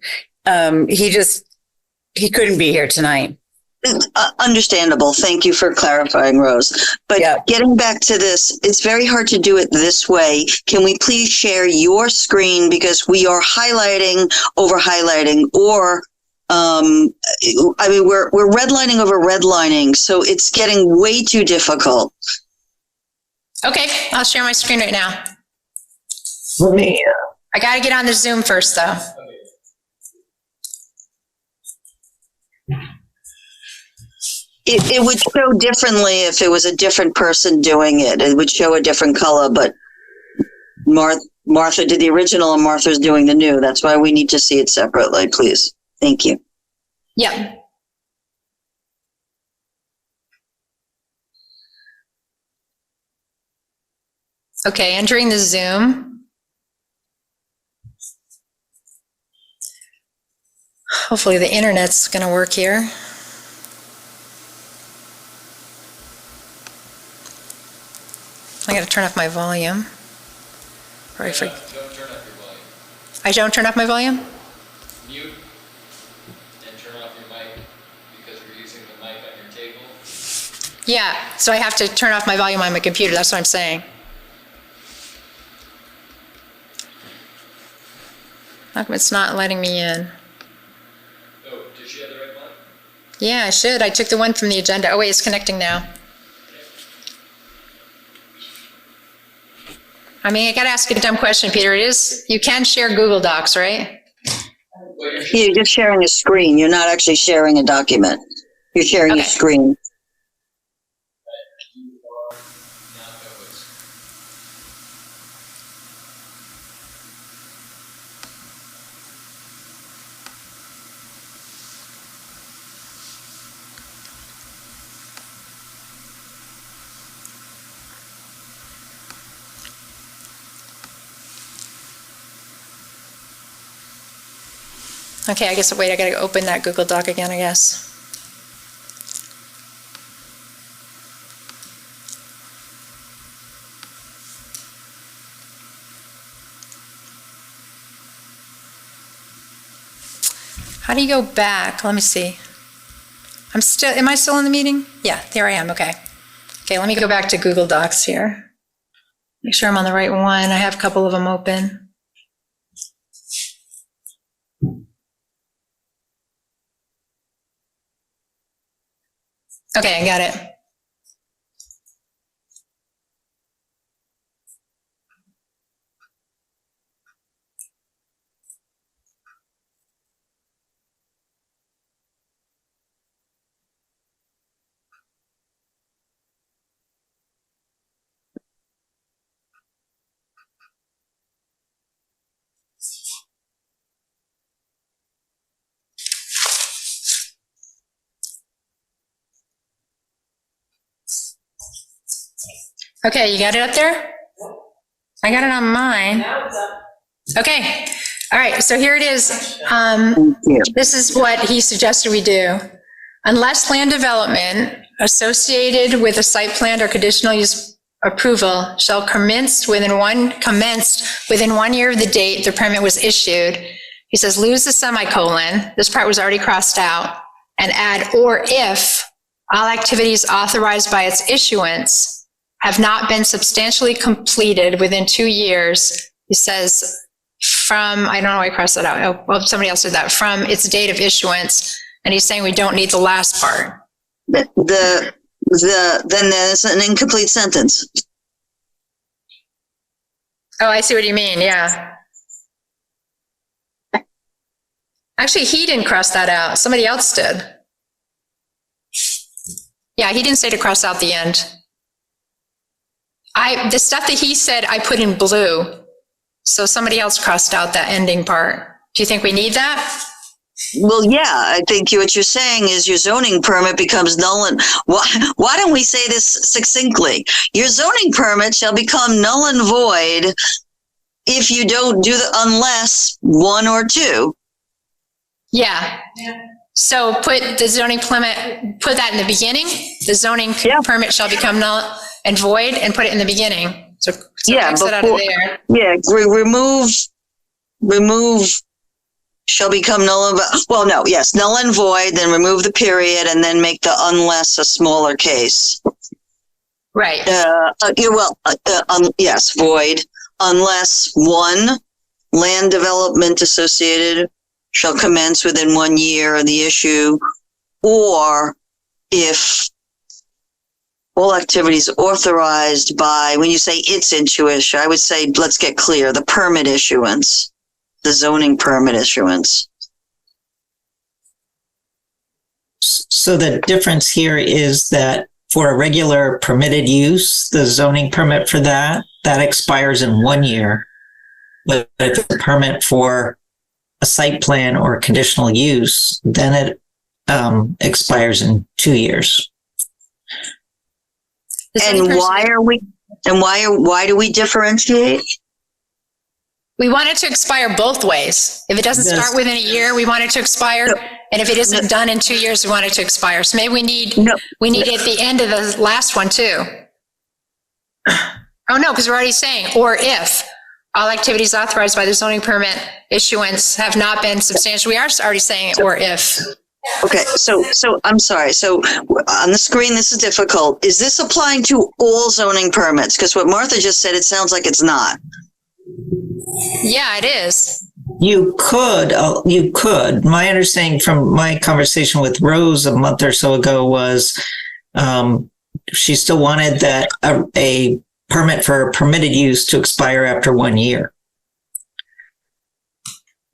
He couldn't be here tonight. Understandable. Thank you for clarifying, Rose. But Getting back to this, it's very hard to do it this way. Can we please share your screen, because we are highlighting over highlighting, or we're redlining over redlining, so it's getting way too difficult. Okay, I'll share my screen right now. I got to get on the Zoom first, though. It would show differently if it was a different person doing it. It would show a different color, but Martha did the original and Martha's doing the new. That's why we need to see it separately, please. Thank you. Yeah. Okay, entering the Zoom. Hopefully the internet's going to work here. I got to turn off my volume. Or I Don't turn up your volume. I don't turn off my volume? Mute and turn off your mic because we're using the mic on your table. Yeah, so I have to turn off my volume on my computer. That's what I'm saying. How come it's not letting me in? Oh, did she have the right mic? Yeah, I should. I took the one from the agenda. Oh, wait, it's connecting now. I mean, I got to ask you a dumb question, Peter. You can share Google Docs, right? You're just sharing a screen. You're not actually sharing a document. You're sharing a screen. Okay, I guess, wait, I got to open that Google Doc again, I guess. How do you go back? Let me see. Am I still in the meeting? Yeah, there I am, okay. Okay, let me go back to Google Docs here. Make sure I'm on the right one. I have a couple of them open. Okay, I got it. Okay, you got it up there? I got it on mine. Okay, all right, so here it is. This is what he suggested we do. Unless land development associated with a site plan or conditional use approval shall commenced within 1 year of the date the permit was issued, he says lose the semicolon, this part was already crossed out, and add or if all activities authorized by its issuance have not been substantially completed within 2 years, he says from, I don't know why I crossed that out. Oh, well, somebody else did that, from its date of issuance. And he's saying we don't need the last part. Then there's an incomplete sentence. Oh, I see what you mean, yeah. Actually, he didn't cross that out. Somebody else did. Yeah, he didn't say to cross out the end. The stuff that he said, I put in blue. So somebody else crossed out that ending part. Do you think we need that? Well, yeah, I think what you're saying is your zoning permit becomes null and, why don't we say this succinctly? Your zoning permit shall become null and void if you don't do the unless 1 or 2. Yeah. So put the zoning permit, put that in the beginning. The zoning permit shall become null and void, and put it in the beginning. So yeah, X it out of there. Yeah, remove shall become null and, well, no, yes, null and void, then remove the period, and then make the unless a smaller case. Right. Yes, void, unless 1, land development associated shall commence within 1 year of the issue, or if all activities authorized by, when you say its intuition, I would say, let's get clear, the permit issuance, the zoning permit issuance. So the difference here is that for a regular permitted use, the zoning permit for that expires in 1 year. But if it's a permit for a site plan or conditional use, then it expires in 2 years. And why are we And why do we differentiate? We want it to expire both ways. If it doesn't start within a year, we want it to expire. And if it isn't done in 2 years, we want it to expire. So maybe we need it at the end of the last one too. Oh, no, because we're already saying, or if all activities authorized by the zoning permit issuance have not been substantial. We are already saying, or if. Okay, so I'm sorry. So on the screen, this is difficult. Is this applying to all zoning permits? Because what Martha just said, it sounds like it's not. Yeah, it is. You could. My understanding from my conversation with Rose a month or so ago was she still wanted that a permit for permitted use to expire after 1 year.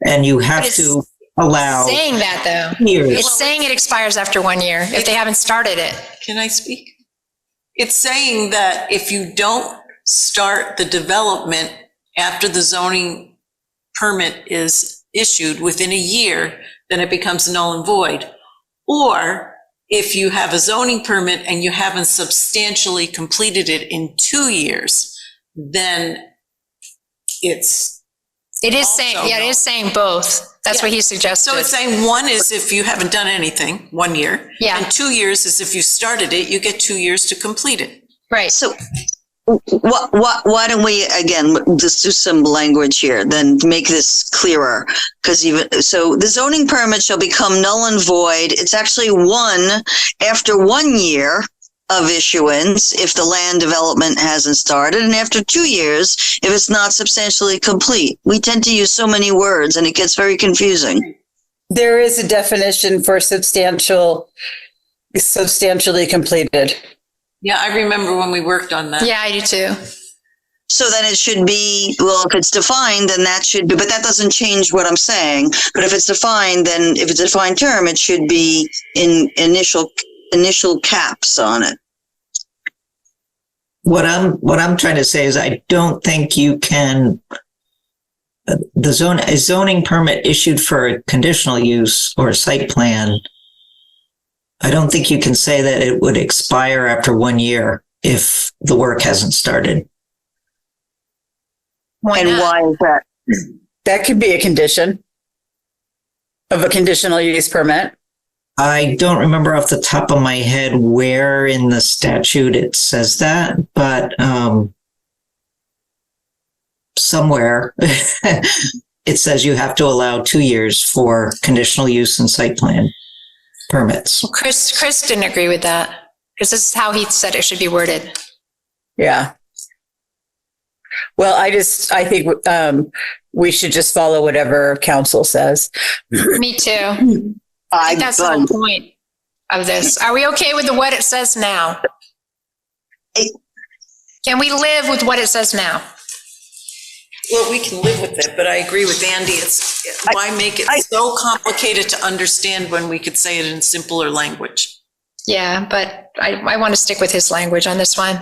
And you have to allow. It's saying that though. Years. It's saying it expires after 1 year if they haven't started it. Can I speak? It's saying that if you don't start the development after the zoning permit is issued within a year, then it becomes null and void. Or if you have a zoning permit and you haven't substantially completed it in 2 years, then it is saying, it is saying both. That's what he suggested. So it's saying one is if you haven't done anything, 1 year. Yeah. And 2 years is if you started it, you get 2 years to complete it. Right. So why don't we, again, just do some language here, then make this clearer? Because so the zoning permit shall become null and void. It's actually after 1 year of issuance if the land development hasn't started, and after 2 years if it's not substantially complete. We tend to use so many words and it gets very confusing. There is a definition for substantially completed. Yeah, I remember when we worked on that. Yeah, I do too. So then it should be, well, if it's defined, then that should be, but that doesn't change what I'm saying. But if it's defined, then if it's a defined term, it should be in initial caps on it. What I'm trying to say is I don't think you can, a zoning permit issued for a conditional use or a site plan, I don't think you can say that it would expire after 1 year if the work hasn't started. Why and not? why is that? That could be a condition of a conditional use permit. I don't remember off the top of my head where in the statute it says that, but somewhere it says you have to allow 2 years for conditional use and site plan permits. Chris didn't agree with that because this is how he said it should be worded. Yeah. Well, I think we should just follow whatever council says. Me too. I think that's the whole point of this. Are we okay with what it says now? Can we live with what it says now? Well, we can live with it, but I agree with Andy. Why make it so complicated to understand when we could say it in simpler language? Yeah, but I want to stick with his language on this one.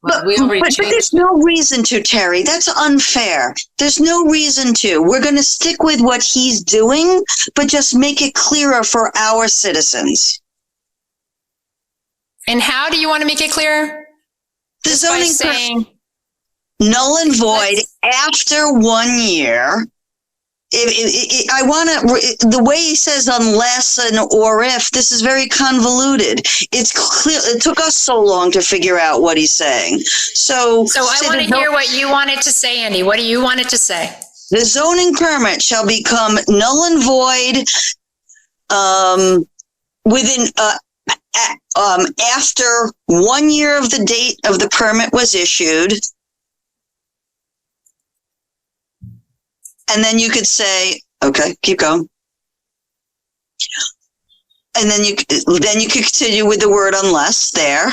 But there's no reason to, Terry. That's unfair. There's no reason to. We're going to stick with what he's doing, but just make it clearer for our citizens. And how do you want to make it clearer? The Just by zoning saying null and void after 1 year. I want to, the way he says unless and or if, this is very convoluted. It's clear, it took us so long to figure out what he's saying. So I want to hear what you wanted to say, Andy. What do you want it to say? The zoning permit shall become null and void within after 1 year of the date of the permit was issued. And then you could say, okay, keep going. And then you could continue with the word unless there.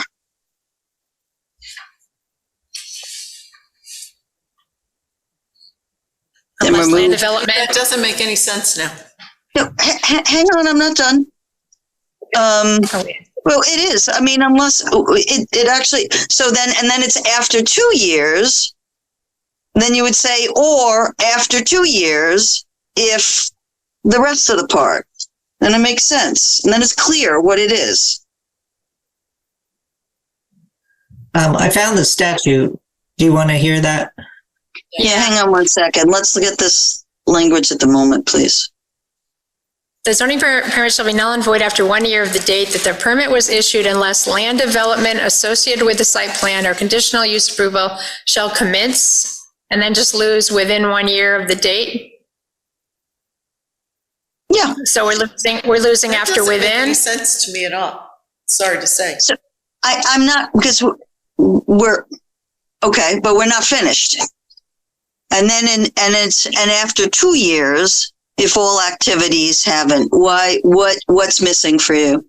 Unless land development. That doesn't make any sense now. No, hang on, I'm not done. Well, it is. I mean, unless it actually, so then, and then it's after 2 years. Then you would say, or after 2 years, if the rest of the part, then it makes sense. And then it's clear what it is. I found the statute Do you want to hear that? Yeah, hang on one second. Let's look at this language at the moment, please. The zoning permit shall be null and void after 1 year of the date that the permit was issued unless land development associated with the site plan or conditional use approval shall commence, and then just lose within 1 year of the date. Yeah. So we're losing That after doesn't make within. any sense to me at all. Sorry to say. I'm not, because we're, okay, but we're not finished. And then and after 2 years, if all activities haven't, what's missing for you?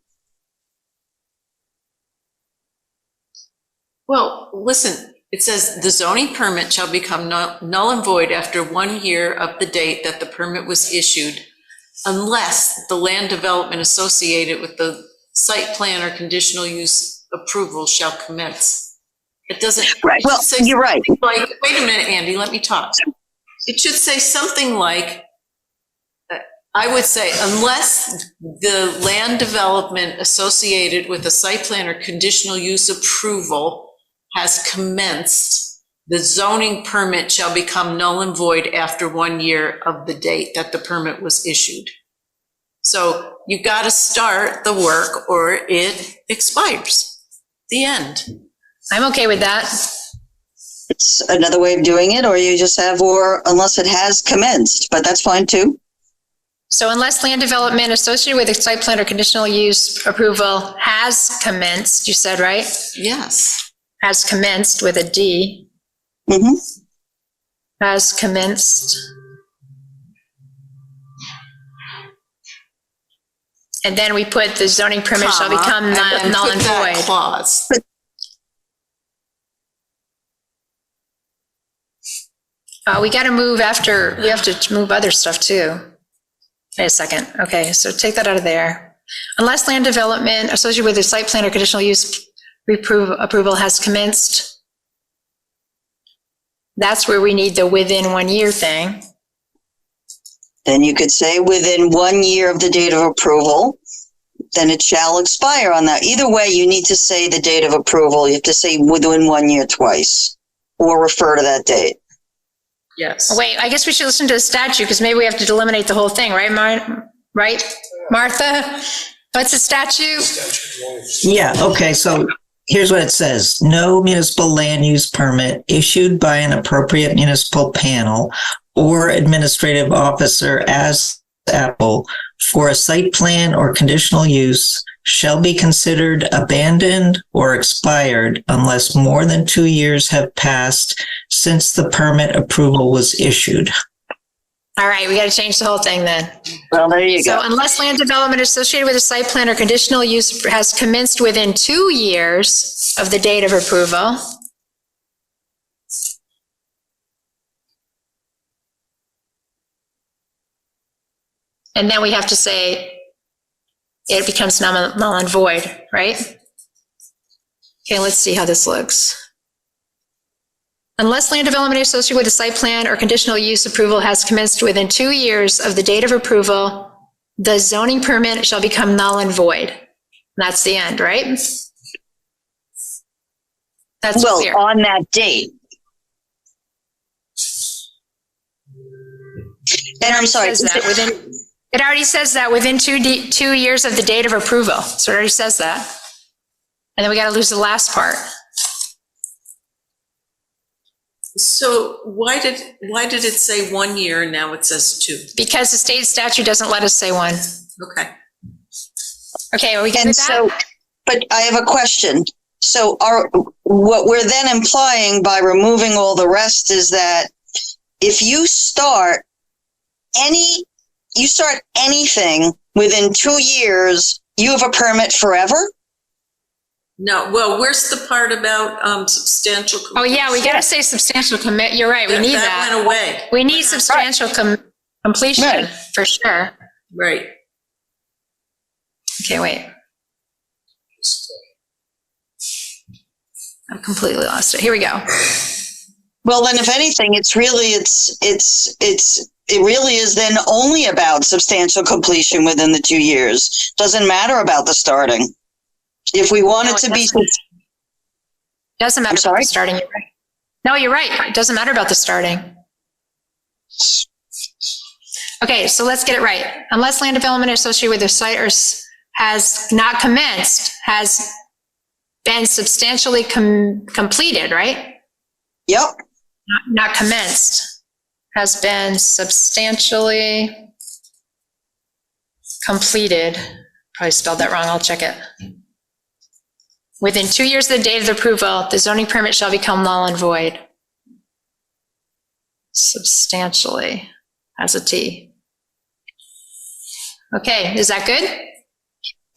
Well, listen, it says the zoning permit shall become null and void after 1 year of the date that the permit was issued, unless the land development associated with the site plan or conditional use approval shall commence. It doesn't. Right. Well, you're right. Like, wait a minute, Andy, let me talk. It should say something like, I would say, unless the land development associated with the site plan or conditional use approval has commenced, the zoning permit shall become null and void after 1 year of the date that the permit was issued. So you've got to start the work or it expires. The end. I'm okay with that. It's another way of doing it, or you just have, or unless it has commenced, but that's fine too. So unless land development associated with a site plan or conditional use approval has commenced, you said, right? Yes. Has commenced with a D. Mm-hmm. Has commenced. And then we put the zoning permit shall become and then null put and that void. clause. We got to move after, we have to move other stuff too. Wait a second. Okay, so take that out of there. Unless land development associated with a site plan or conditional use approval has commenced. That's where we need the within 1 year thing. Then you could say within 1 year of the date of approval, then it shall expire on that. Either way, you need to say the date of approval. You have to say within 1 year twice, or refer to that date. Yes. Wait, I guess we should listen to the statute because maybe we have to eliminate the whole thing, right, right, Martha? What's the statute? Yeah, okay, so here's what it says. No municipal land use permit issued by an appropriate municipal panel or administrative officer as applicable for a site plan or conditional use shall be considered abandoned or expired unless more than 2 years have passed since the permit approval was issued. All right, we got to change the whole thing then. Well, there you go. So unless land development associated with a site plan or conditional use has commenced within 2 years of the date of approval, and then we have to say it becomes null and void, right? Okay, let's see how this looks. Unless land development associated with a site plan or conditional use approval has commenced within 2 years of the date of approval, the zoning permit shall become null and void. That's the end, right? That's Well, clear. on that date. And I'm sorry. It already says that within 2 years of the date of approval. So it already says that. And then we got to lose the last part. So why did it say 1 year and now it says 2? Because the state statute doesn't let us say 1. Okay. Okay, are we good And with that? so, but I have a question. So what we're then implying by removing all the rest is that if you start anything within 2 years, you have a permit forever? No, well, where's the part about substantial? Oh, yeah, we got to say substantial commit. You're right, we need that. That went away. We need substantial completion, Right. for sure. Right. Okay, wait. I've completely lost it. Here we go. Well, then if anything, it really is then only about substantial completion within the 2 years. Doesn't matter about the starting. If we want No, it to it be, doesn't matter sorry? about starting, you're right. No, you're right. It doesn't matter about the starting. Okay, so let's get it right. Unless land development associated with the site or has not commenced, has been substantially completed, right? Yep. Not commenced, has been substantially completed. Probably spelled that wrong, I'll check it. Within 2 years of the date of the approval, the zoning permit shall become null and void. Substantially, has a T. Okay, is that good?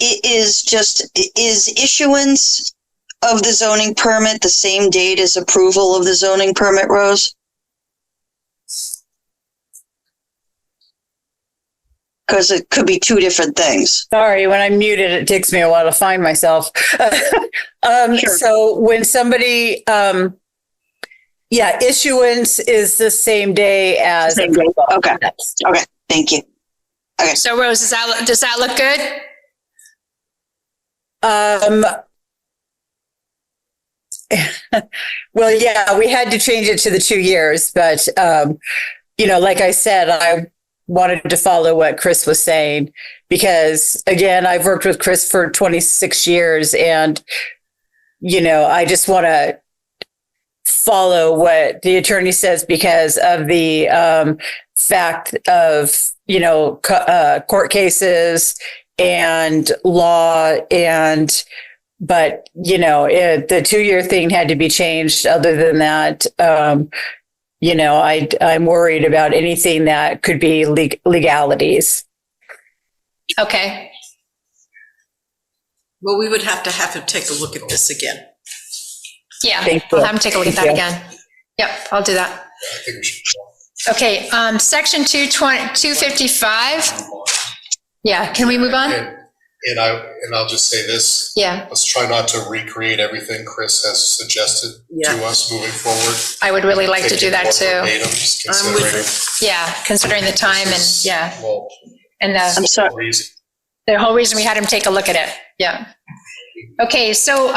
It is issuance of the zoning permit the same date as approval of the zoning permit, Rose? Because it could be two different things. Sorry, when I'm muted, it takes me a while to find myself. Sure. So when somebody, issuance is the same day as. Same day. Okay. Okay. Thank you. Okay. So Rose, does that look good? Well, yeah, we had to change it to the 2 years, but, like I said, I wanted to follow what Chris was saying because, again, I've worked with Chris for 26 years and, I just want to follow what the attorney says because of the fact of, court cases and law but the 2 year thing had to be changed. Other than that, I'm worried about anything that could be legalities. Okay. Well, we would have to take a look at this again. Yeah, Thank I'll you. have him take a look at that again. Yep, I'll do that. I think we should. Okay, section 255. Yeah, can we move on? And I'll just say this. Yeah, Let's try not to recreate everything Chris has suggested to us moving forward. I would really like to do that too. I'm with it. Yeah, considering the time and Well, and I'm sorry. the whole reason we had him take a look at it. Yeah. Okay, so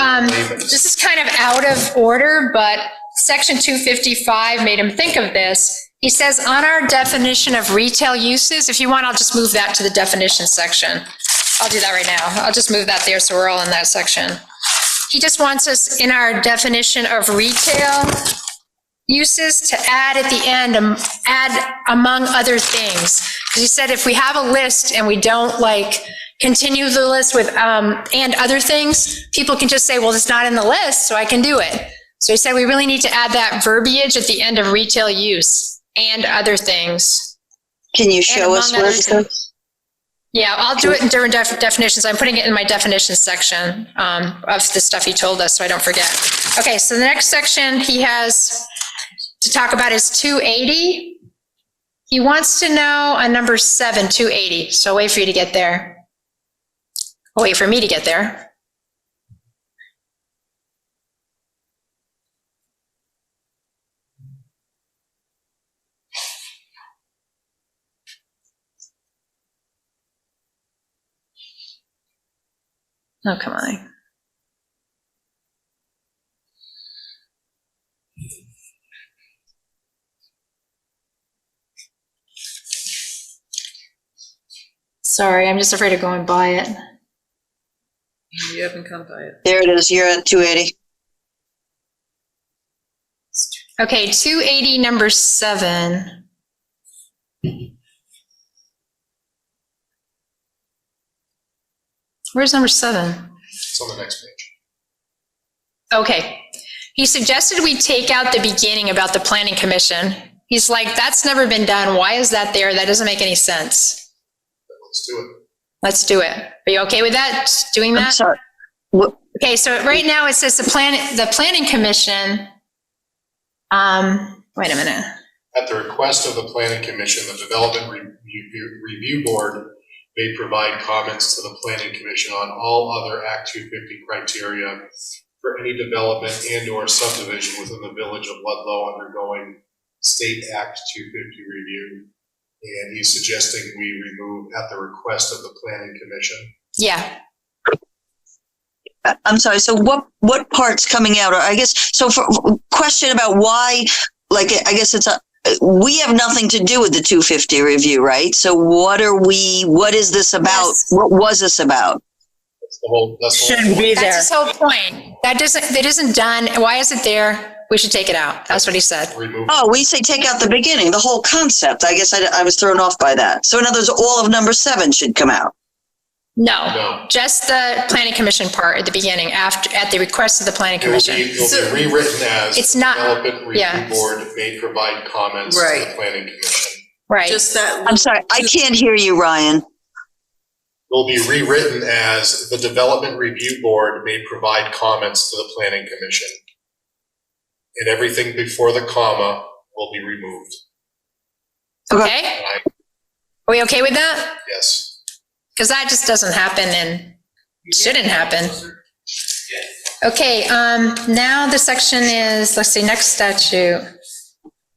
this is kind of out of order, but section 255 made him think of this. He says on our definition of retail uses, if you want, I'll just move that to the definition section. I'll do that right now. I'll just move that there so we're all in that section. He just wants us in our definition of retail uses to add at the end, add among other things. Because he said if we have a list and we don't continue the list with and other things, people can just say, well, it's not in the list, so I can do it. So he said we really need to add that verbiage at the end of retail use and other things. Can you show us where it says? Yeah, I'll do it in different definitions. I'm putting it in my definition section of the stuff he told us so I don't forget. Okay, so the next section he has to talk about is 280. He wants to know on number 7, 280. So I'll wait for you to get there. I'll wait for me to get there. Oh, come on. Sorry, I'm just afraid of going by it. You haven't come by it. There it is. You're at 280. Okay, 280, number 7. Where's number 7? It's on the next page. Okay. He suggested we take out the beginning about the planning commission. He's like, that's never been done. Why is that there? That doesn't make any sense. Let's do it. Let's do it. Are you okay with that? Doing that? I'm sorry. What? Okay, so right now it says the planning commission. Wait a minute. At the request of the planning commission, the development review board may provide comments to the planning commission on all other Act 250 criteria for any development and or subdivision within the village of Ludlow undergoing State Act 250 review. And he's suggesting we remove at the request of the planning commission. Yeah. I'm sorry, so what part's coming out? Or I guess, so for question about why, like, I guess we have nothing to do with the 250 review, right? So what is this about? Yes. What was this about? That's the whole Shouldn't be there. That's his whole point. That isn't done. Why is it there? We should take it out. That's what he said. Remove. Oh, we say take out the beginning, the whole concept. I guess I was thrown off by that. So in other words, all of number 7 should come out. No, just the planning commission part at the beginning, at the request of the planning commission. It'll be rewritten as. It's not- Development Review yeah. Board may provide comments to Right. the planning commission. Right. Just that. I'm sorry, I can't hear you, Ryan. Will be rewritten as the Development Review Board may provide comments to the planning commission. And everything before the comma will be removed. Okay? And Are we okay with that? yes. Because that just doesn't happen and shouldn't happen. Okay, now the section is, let's see, next statute.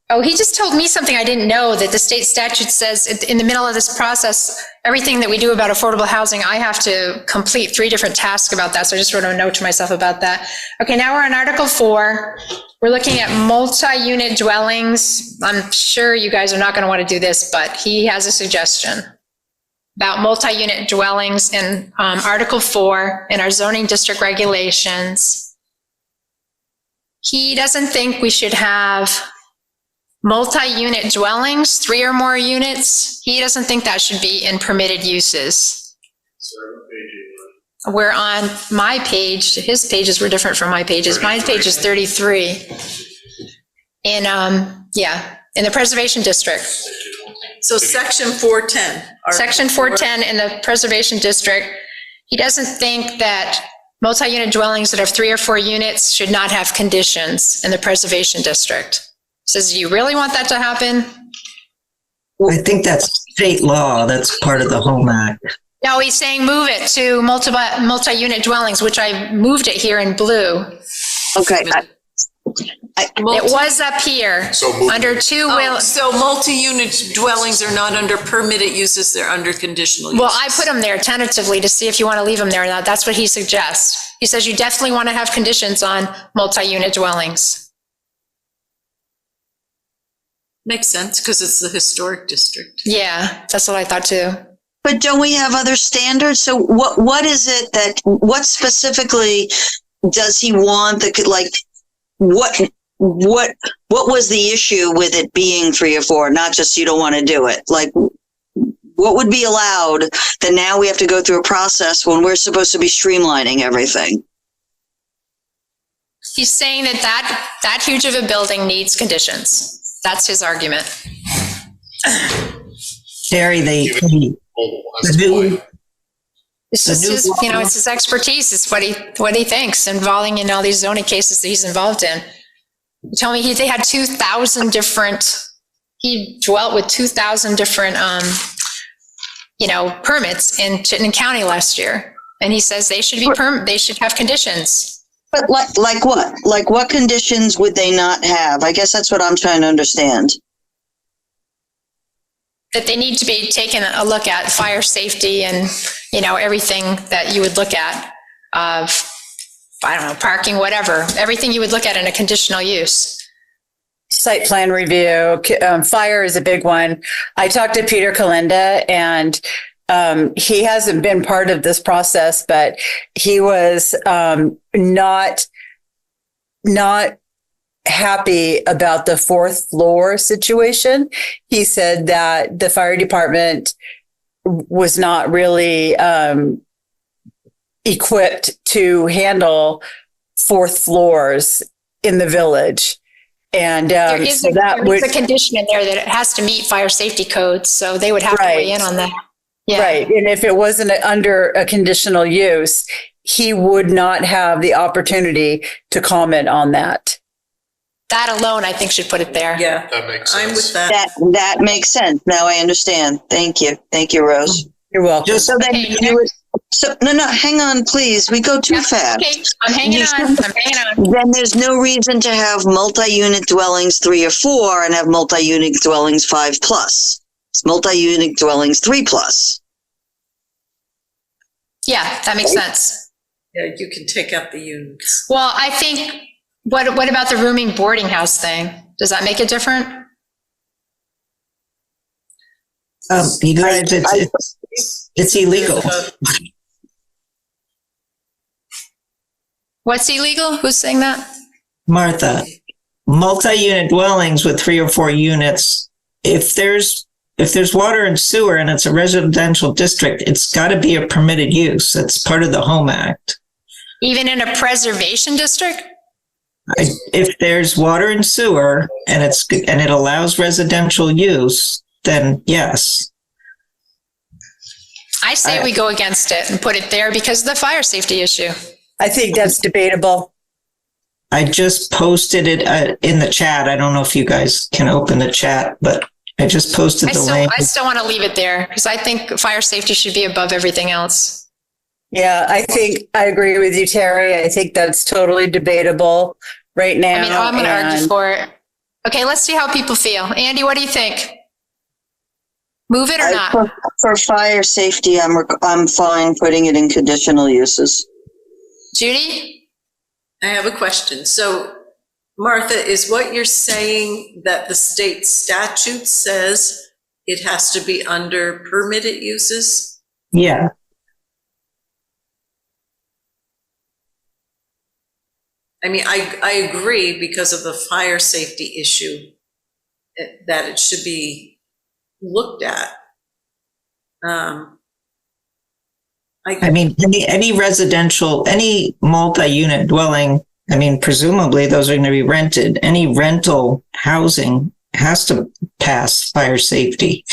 Oh, he just told me something I didn't know, that the state statute says in the middle of this process, everything that we do about affordable housing, I have to complete 3 different tasks about that. So I just wrote a note to myself about that. Okay, now we're on Article 4. We're looking at multi-unit dwellings. I'm sure you guys are not going to want to do this, but he has a suggestion about multi-unit dwellings in Article 4 in our zoning district regulations. He doesn't think we should have multi-unit dwellings, 3 or more units. He doesn't think that should be in permitted uses. We're on my page. His pages were different from my pages. My page is 33. In the preservation district. So section 410. Section 410 in the preservation district, he doesn't think that multi-unit dwellings that have 3 or 4 units should not have conditions in the preservation district. Says, do you really want that to happen? I think that's state law. That's part of the Home Act. No, he's saying move it to multi-unit dwellings, which I moved it here in blue. Okay. It was up here, So move. under 2 will. So multi-unit dwellings are not under permitted uses, they're under conditional uses. Well, I put them there tentatively to see if you want to leave them there or not. That's what he suggests. He says you definitely want to have conditions on multi-unit dwellings. Makes sense, because it's the historic district. Yeah, that's what I thought too. But don't we have other standards? So what is it that, what specifically does he want that could, like, what was the issue with it being 3 or 4, not just you don't want to do it? Like, what would be allowed that now we have to go through a process when we're supposed to be streamlining everything? He's saying that huge of a building needs conditions. That's his argument. Terry, That's why. It's just his, it's his expertise. It's what he thinks, involving in all these zoning cases that he's involved in. He told me they had 2,000 different, he dwelt with 2,000 different, permits in Chittenden County last year. And he says they should they should have conditions. But like what? Like what conditions would they not have? I guess that's what I'm trying to understand. That they need to be taken a look at, fire safety and, everything that you would look at of, parking, whatever, everything you would look at in a conditional use. Site plan review, fire is a big one. I talked to Peter Kalinda, and he hasn't been part of this process, but he was not happy about the 4th floor situation. He said that the fire department was not really equipped to handle 4th floors in the village. And There is a condition in there that it has to meet fire safety codes, so they would have to weigh in on that. Yeah. Right. And if it wasn't under a conditional use, he would not have the opportunity to comment on that. That alone, I think, should put it there. Yeah, That makes sense. I'm with that. That makes sense. Now I understand. Thank you. Thank you, Rose. You're welcome. So then no, hang on, please. We go too fast. Okay, I'm hanging on. Then there's no reason to have multi-unit dwellings 3 or 4 and have multi-unit dwellings 5 plus. It's multi-unit dwellings 3 plus. Yeah, that makes sense. Yeah, you can take out the units. Well, I think, what about the rooming boarding house thing? Does that make it different? You guys, it's illegal. What's illegal? Who's saying that? Martha, multi-unit dwellings with 3 or 4 units, if there's water and sewer and it's a residential district, it's got to be a permitted use. It's part of the Home Act. Even in a preservation district? If there's water and sewer and it allows residential use, then yes. I say we go against it and put it there because of the fire safety issue. I think that's debatable. I just posted it in the chat. I don't know if you guys can open the chat, but I just posted the link. I still want to leave it there because I think fire safety should be above everything else. Yeah, I think I agree with you, Terry. I think that's totally debatable right now. I mean, I'm going to argue for it. Okay, let's see how people feel. Andy, what do you think? Move it or not? For fire safety, I'm fine putting it in conditional uses. Judy? I have a question. So, Martha, is what you're saying that the state statute says it has to be under permitted uses? Yeah. I mean, I agree because of the fire safety issue that it should be looked at. I mean, any residential, any multi-unit dwelling, I mean, presumably those are going to be rented. Any rental housing has to pass fire safety.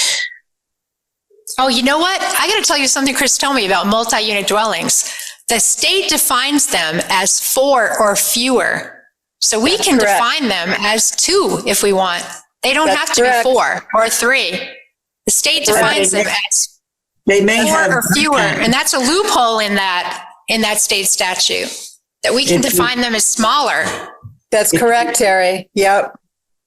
Oh, you know what? I got to tell you something Chris told me about multi-unit dwellings. The state defines them as 4 or fewer. So we can define them as 2 if we want. They don't have to be 4 or 3. The state defines them as they may 4 have or fewer, and that's a loophole in that state statute, that we can define them as smaller. That's correct, Terry. Yep.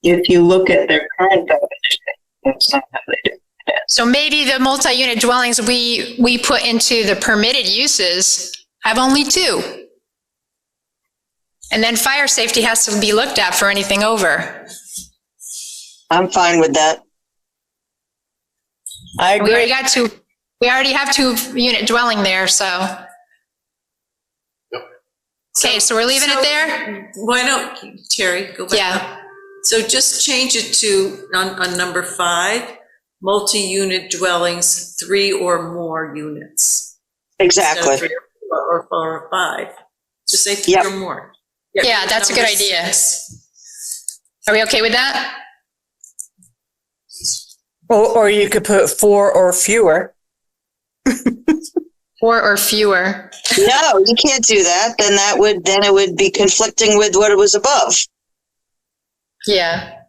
If you look at their current definition, that's not how they do it. So maybe the multi-unit dwellings we put into the permitted uses have only 2. And then fire safety has to be looked at for anything over. I'm fine with that. I agree. We already have 2-unit dwelling there, so. Yep. Okay, so we're leaving it there? Why don't, Terry, go back Yeah. up. So just change it to, on number 5, multi-unit dwellings, 3 or more units. Exactly. Instead of 3 or 4 or 5. Just say 3 or more. Yeah, that's a good idea. Are we okay with that? Or you could put 4 or fewer. 4 or fewer. No, you can't do that. Then it would be conflicting with what it was above. Yeah.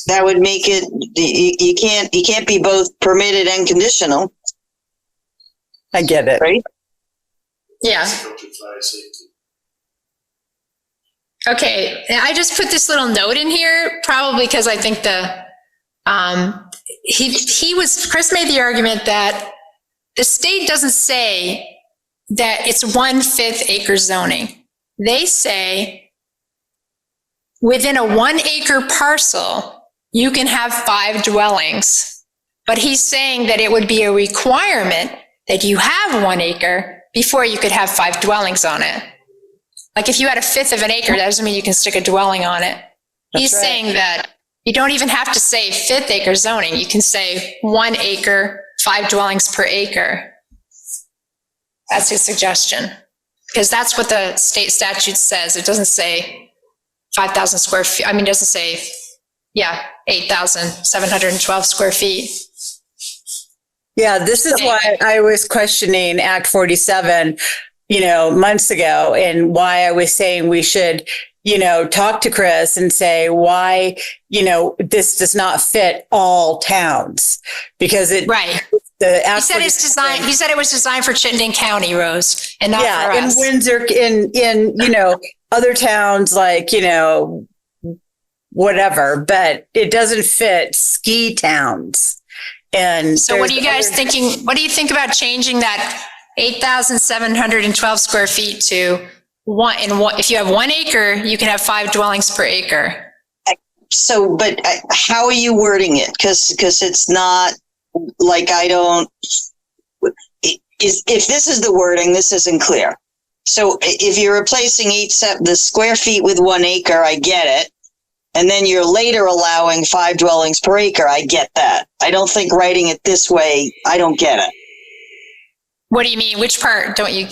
That would make it, you can't be both permitted and conditional, I get it. right? Yeah. Okay, I just put this little note in here, probably because I think Chris made the argument that the state doesn't say that it's 1/5 acre zoning. They say within a 1 acre parcel, you can have 5 dwellings. But he's saying that it would be a requirement that you have 1 acre before you could have 5 dwellings on it. Like if you had 1/5 of an acre, that doesn't mean you can stick a dwelling on it. He's saying that you don't even have to say 5th acre zoning. You can say 1 acre, 5 dwellings per acre. That's his suggestion. Because that's what the state statute says. It doesn't say 5,000 square feet. I mean, it doesn't say, 8,712 square feet. Yeah, this is why I was questioning Act 47, months ago, and why I was saying we should, talk to Chris and say why, this does not fit all towns, because Right. He said it's designed. He said it was designed for Chittenden County, Rose, and not for us. in Windsor, in other towns like whatever, but it doesn't fit ski towns. And so, what are you guys thinking? What do you think about changing that 8,712 square feet to if you have 1 acre, you can have 5 dwellings per acre. So, but how are you wording it? Because it's not like if this is the wording, this isn't clear. So if you're replacing the square feet with 1 acre, I get it. And then you're later allowing 5 dwellings per acre, I get that. I don't think writing it this way, I don't get it. What do you mean? Which part don't you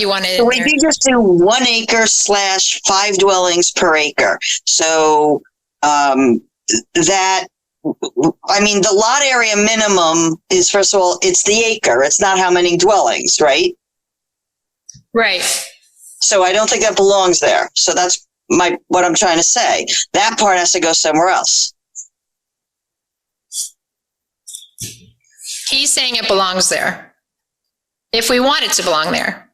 want it So in we there? could just do 1 acre / 5 dwellings per acre. So that, I mean, the lot area minimum is, first of all, it's the acre. It's not how many dwellings, right? Right. So I don't think that belongs there. So that's what I'm trying to say. That part has to go somewhere else. He's saying it belongs there. If we want it to belong there.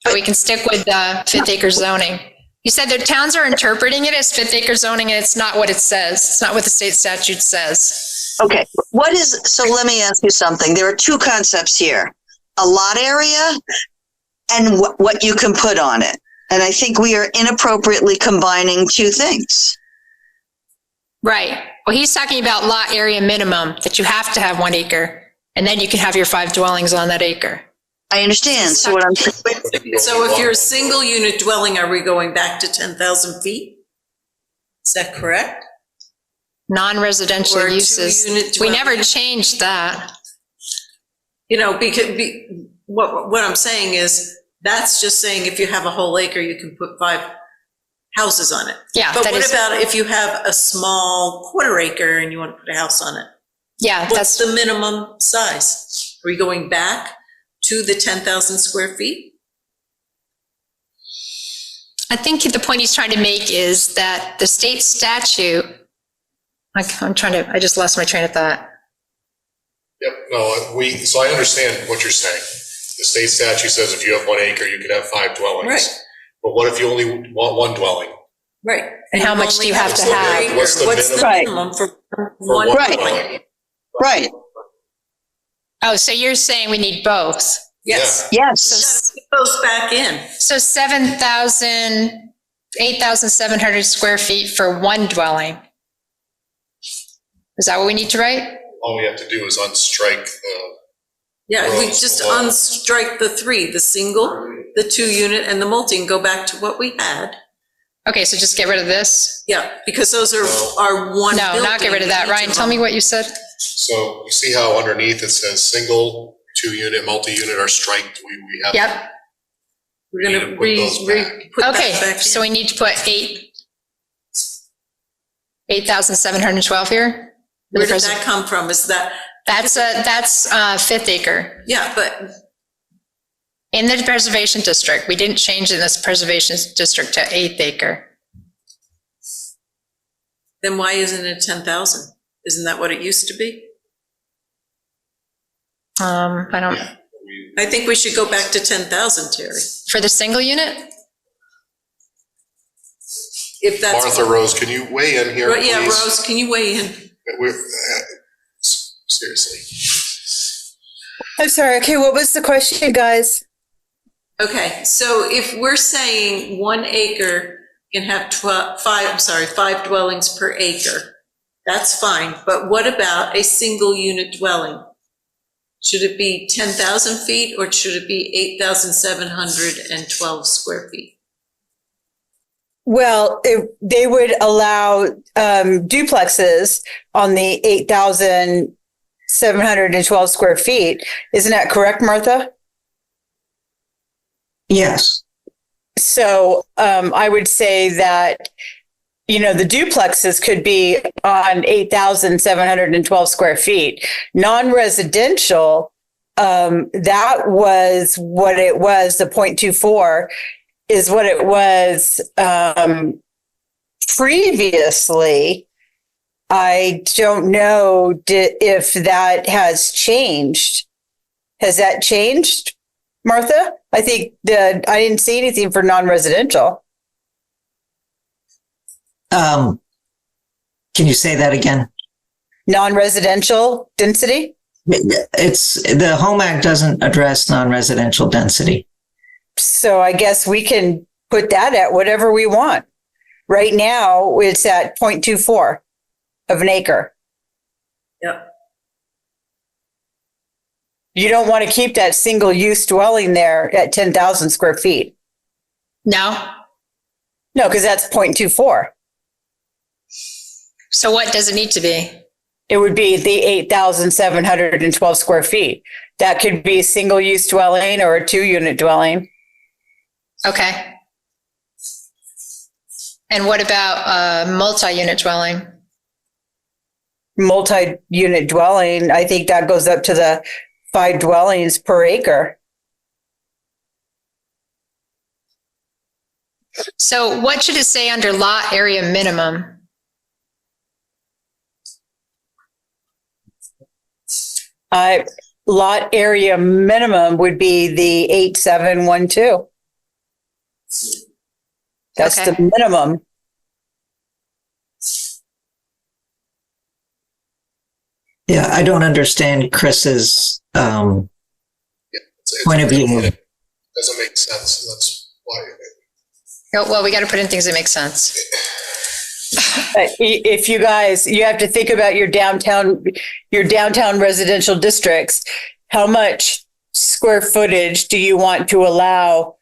But we can stick with the 5th acre zoning. You said that towns are interpreting it as 5th acre zoning, and it's not what it says. It's not what the state statute says. Okay. So let me ask you something. There are 2 concepts here. A lot area and what you can put on it. And I think we are inappropriately combining 2 things. Right. Well, he's talking about lot area minimum, that you have to have 1 acre, and then you can have your 5 dwellings on that acre. I understand. So So if you're a single unit dwelling, are we going back to 10,000 feet? Is that correct? Non-residential Or a uses. 2-unit We dwelling? never changed that. You know, because what I'm saying is, that's just saying if you have a whole acre, you can put 5 houses on it. Yeah. But that what is- about if you have a small quarter acre and you want to put a house on it? Yeah, What's that's, the minimum size? Are we going back to the 10,000 square feet? I think the point he's trying to make is that the state statute, I just lost my train of thought. Yep, no, so I understand what you're saying. The state statute says if you have 1 acre, you can have 5 dwellings. Right. But what if you only want 1 dwelling? Right. And how much do you have to have? What's the What's the minimum? minimum for For one one Right. dwelling? right. Oh, so you're saying we need both. Yes. Yes. Put those back in. So 8,700 square feet for 1 dwelling. Is that what we need to write? All we have to do is unstrike the, Yeah, we Gross just below. unstrike the 3, the single, the 2-unit, and the multi, and go back to what we had. Okay, so just get rid of this? Yeah, because those are one No, not get rid of that. building, Ryan, each tell of me them. what you said. so you see how underneath it says single, 2-unit, multi-unit are striked? We have. Yep. We're We gonna need to put those back. put that Okay, back so in. we need to put 8,712 here? Where did that come from? Is that, That's 5th acre. yeah, but, In the preservation district, we didn't change in this preservation district to 8th acre. then why isn't it 10,000? Isn't that what it used to be? I don't, I think we should go back to 10,000, Terry, for the single unit? if that's. Martha Rose, can you weigh in here, please? Yeah, Rose, can you weigh in? Seriously. I'm sorry. Okay, what was the question, guys? Okay, so if we're saying 1 acre can have 5 dwellings per acre, that's fine, but what about a single unit dwelling? Should it be 10,000 feet or should it be 8,712 square feet? Well, they would allow duplexes on the 8,712 square feet. Isn't that correct, Martha? Yes. So I would say that, the duplexes could be on 8,712 square feet. Non-residential, that was what it was, the 0.24 is what it was previously. I don't know if that has changed. Has that changed, Martha? I think I didn't see anything for non-residential. Can you say that again? Non-residential density? The Home Act doesn't address non-residential density. So I guess we can put that at whatever we want. Right now, it's at 0.24 of an acre. Yep. You don't want to keep that single use dwelling there at 10,000 square feet. No? No, because that's 0.24. So what does it need to be? It would be the 8,712 square feet. That could be a single use dwelling or a 2-unit dwelling. Okay. And what about a multi-unit dwelling? Multi-unit dwelling, I think that goes up to the 5 dwellings per acre. So what should it say under lot area minimum? Lot area minimum would be the 8,712. That's Okay. the minimum. Yeah, I don't understand Chris's point of view. It doesn't make sense. That's why. Oh, well, we got to put in things that make sense. If you guys, you have to think about your downtown residential districts. How much square footage do you want to allow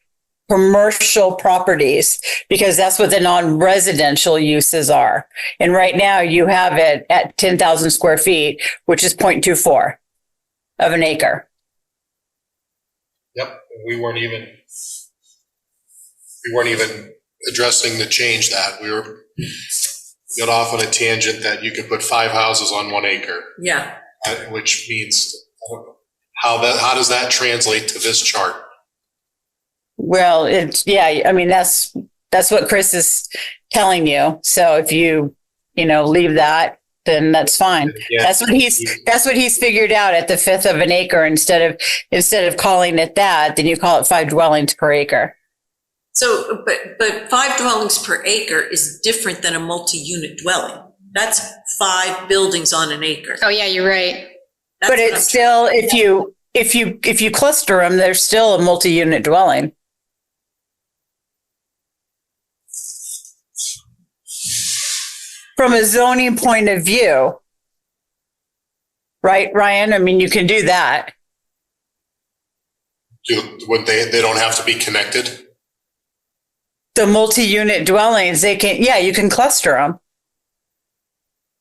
commercial properties? Because that's what the non-residential uses are. And right now you have it at 10,000 square feet, which is 0.24 of an acre. Yep, we weren't even addressing the change that we got off on a tangent that you could put 5 houses on 1 acre. Yeah. Which means, how does that translate to this chart? Well, I mean, that's what Chris is telling you. So if you leave that, then that's fine. Yeah. That's what he's figured out at the 1/5 of an acre. Instead of calling it that, then you call it 5 dwellings per acre. So, but 5 dwellings per acre is different than a multi-unit dwelling. That's 5 buildings on an acre. Oh, yeah, you're right. That's But it's still, if you cluster them, they're still a multi-unit dwelling. From a zoning point of view, right, Ryan? I mean, you can do that. They don't have to be connected? The multi-unit dwellings, you can cluster them.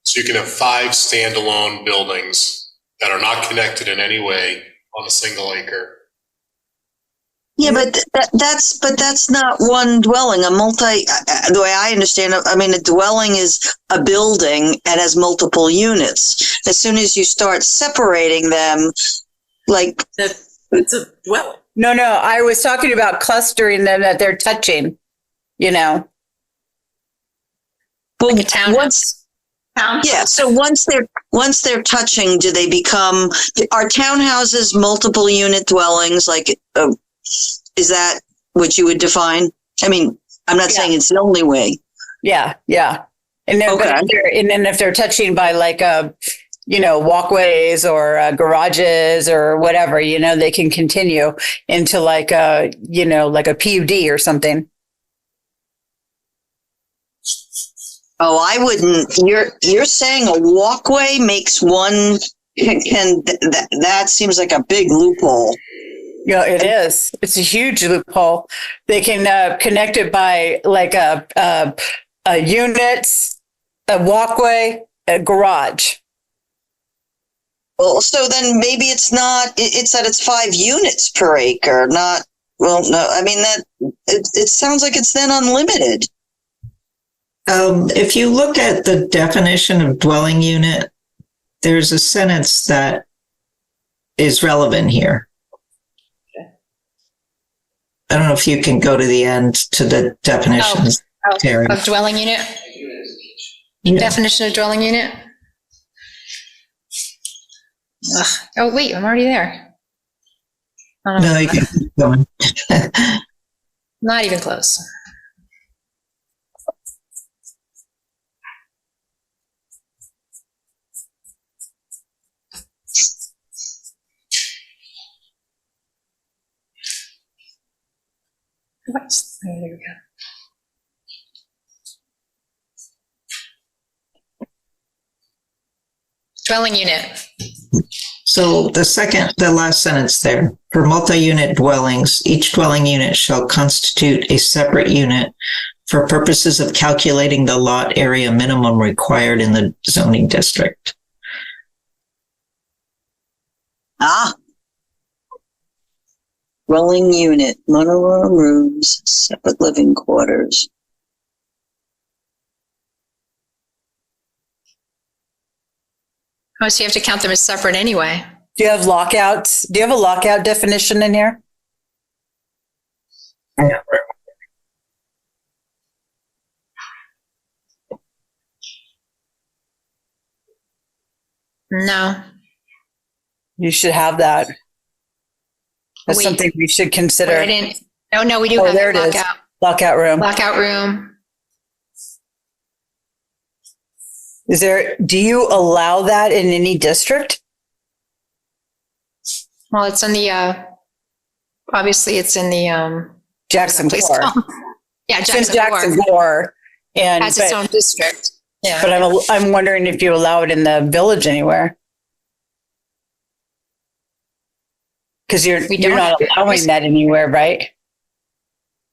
So you can have 5 standalone buildings that are not connected in any way on a single acre. Yeah, but that's not one dwelling. The way I understand it, I mean, a dwelling is a building and has multiple units. As soon as you start separating them, like it's a dwelling. No, I was talking about clustering them, that they're touching, well, Like a townhouse. yeah. So once they're touching, do they become? Are townhouses multiple unit dwellings? Like, is that what you would define? I mean, I'm not saying it's the only way. Yeah. And then, if they're touching by like walkways or garages or whatever, they can continue into like a PUD or something. Oh, I wouldn't. You're saying a walkway makes one? That seems like a big loophole. Yeah, it is. It's a huge loophole. They can connect it by like a unit, a walkway, a garage. Well, so then maybe it's not. It's that it's 5 units per acre, not. Well, no. I mean it sounds like it's then unlimited. If you look at the definition of dwelling unit, there's a sentence that is relevant here. I don't know if you can go to the end to the definitions, Terry. Of dwelling unit? Yeah. Definition of dwelling unit? Ugh. Oh, wait, I'm already there. No, you can keep going. Not even close. There we go. Dwelling unit. So the last sentence there, for multi-unit dwellings, each dwelling unit shall constitute a separate unit for purposes of calculating the lot area minimum required in the zoning district. Ah. Dwelling unit, monorail rooms, separate living quarters. Oh, so you have to count them as separate anyway. Do you have lockouts? Do you have a lockout definition in here? No. You should have that. That's Wait. something we should Wait, consider. I didn't. Oh, no, we do Oh, have there it. it is. Lockout. Lockout room. Lockout room. Do you allow that in any district? Well, it's in the, obviously it's in the, Jackson place Core. called? Yeah, It's in Jackson Jackson Core Core. And, has its own district. Yeah. but I'm wondering if you allow it in the village anywhere. Because you're We not don't have it. allowing that anywhere, right?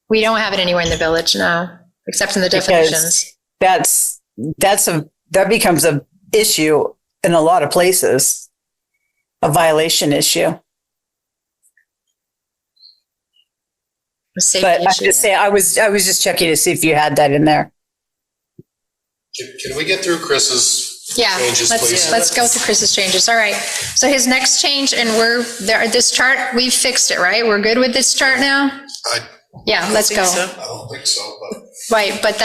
We don't have it anywhere in the village, no, except in the definitions. Because that becomes a issue in a lot of places, a violation issue. A safety But I'm issue. just saying, I was just checking to see if you had that in there. Can we get through Chris's Yeah, changes, please? let's go through Chris's changes. All right. So his next change, and this chart, we fixed it, right? We're good with this chart now? Yeah, let's go. I don't think so, but. Right, but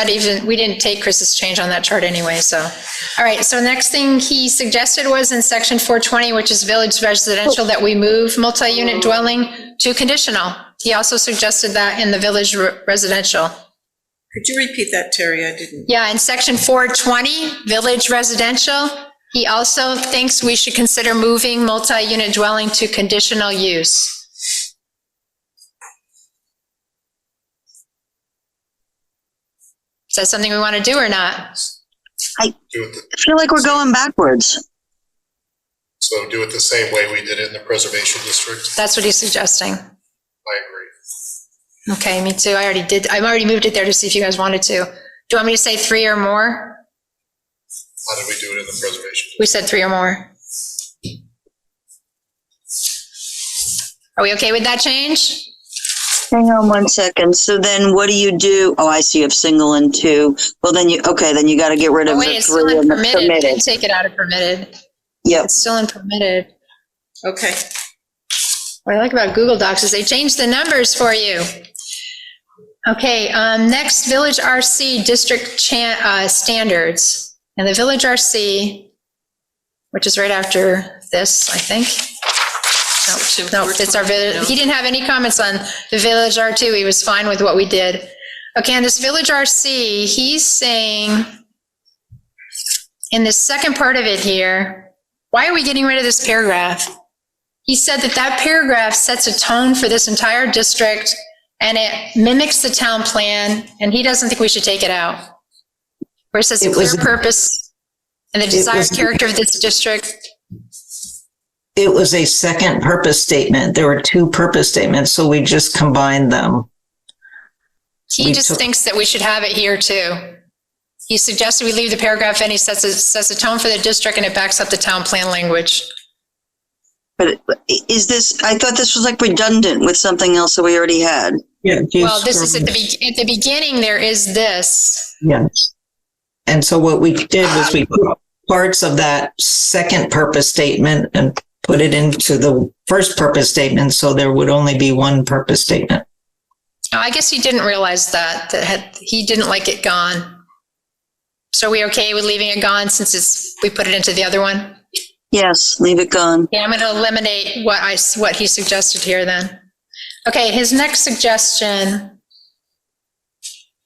we didn't take Chris's change on that chart anyway, so. All right, so next thing he suggested was in section 420, which is village residential, that we move multi-unit dwelling to conditional. He also suggested that in the village residential. Could you repeat that, Terry? I didn't. Yeah, in section 420, village residential, he also thinks we should consider moving multi-unit dwelling to conditional use. Is that something we want to do or not? I feel like we're going backwards. So do it the same way we did it in the preservation district? That's what he's suggesting. I agree. Okay, me too. I've already moved it there to see if you guys wanted to. Do you want me to say 3 or more? How did we do it in the preservation? We said 3 or more. Are we okay with that change? Hang on 1 second. So then what do you do? Oh, I see. You have single and two. Well, then you got to get rid of Wait, the it's still three in and the permitted. permitted. Take it out of permitted. Yep. It's still in permitted. Okay. What I like about Google Docs is they change the numbers for you. Okay, next, Village RC District standards. And the Village RC, which is right after this, I think. No, it's our village. He didn't have any comments on the Village R2. He was fine with what we did. Okay, and this Village RC, he's saying in the second part of it here, why are we getting rid of this paragraph? He said that paragraph sets a tone for this entire district and it mimics the town plan, and he doesn't think we should take it out. Where it says a clear purpose and the desired character of this district. It was a second purpose statement. There were 2 purpose statements, so we just combined them. He just thinks that we should have it here too. He suggested we leave the paragraph in. He sets a tone for the district and it backs up the town plan language. But I thought this was like redundant with something else that we already had. Yeah. Well, this is at the beginning, there is this. Yes. And so what we did was we put parts of that second purpose statement and put it into the first purpose statement, so there would only be 1 purpose statement. Oh, I guess he didn't realize that he didn't like it gone. So are we okay with leaving it gone since we put it into the other one? Yes, leave it gone. Yeah, I'm going to eliminate what he suggested here then. Okay, his next suggestion,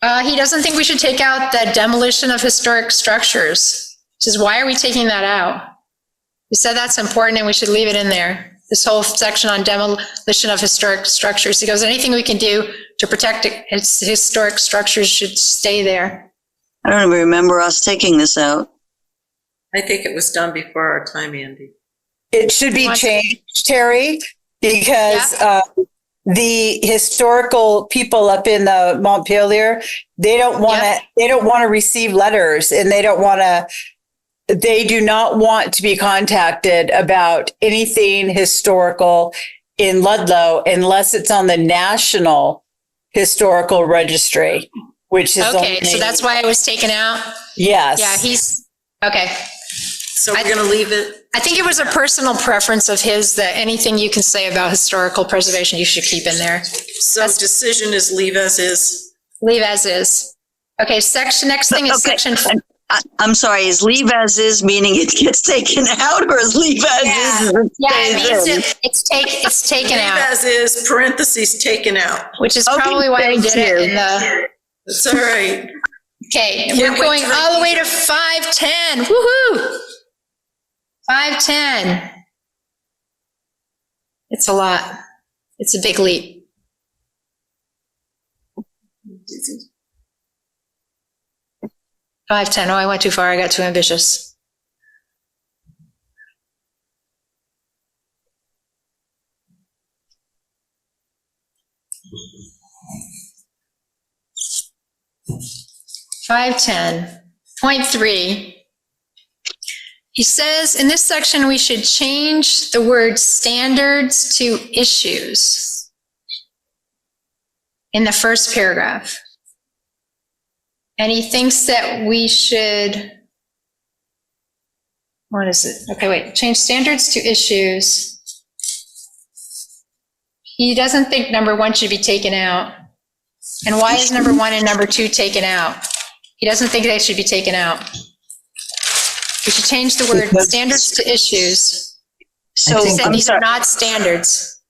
he doesn't think we should take out the demolition of historic structures. He says, why are we taking that out? He said that's important and we should leave it in there. this whole section on demolition of historic structures. He goes, anything we can do to protect its historic structures should stay there. I don't even remember us taking this out. I think it was done before our time, Andy. It should be changed, Terry, because the historical people up in the Montpelier, they don't want to receive letters, and they do not want to be contacted about anything historical in Ludlow unless it's on the National Historical Registry, which is okay. So that's why it was taken out. Yes. Yeah, he's okay. So we're going to leave it. I think it was a personal preference of his that anything you can say about historical preservation, you should keep in there. So decision is leave as is. Leave as is. Okay, next thing is section. I'm sorry, is leave as is meaning it gets taken out, or is leave as is? It's taken leave out. Leave as is, parentheses, taken out. Which is probably why we did it in the. That's all right. Okay, we're going all the way to 510. Woohoo! 510. It's a lot. It's a big leap. Oh, I went too far. I got too ambitious. .3. He says in this section we should change the word standards to issues in the first paragraph. And he thinks that we should, what is it? Okay, wait, change standards to issues. He doesn't think number 1 should be taken out. And why is number 1 and number 2 taken out? He doesn't think they should be taken out. We should change the word standards to issues. So he said these are not standards.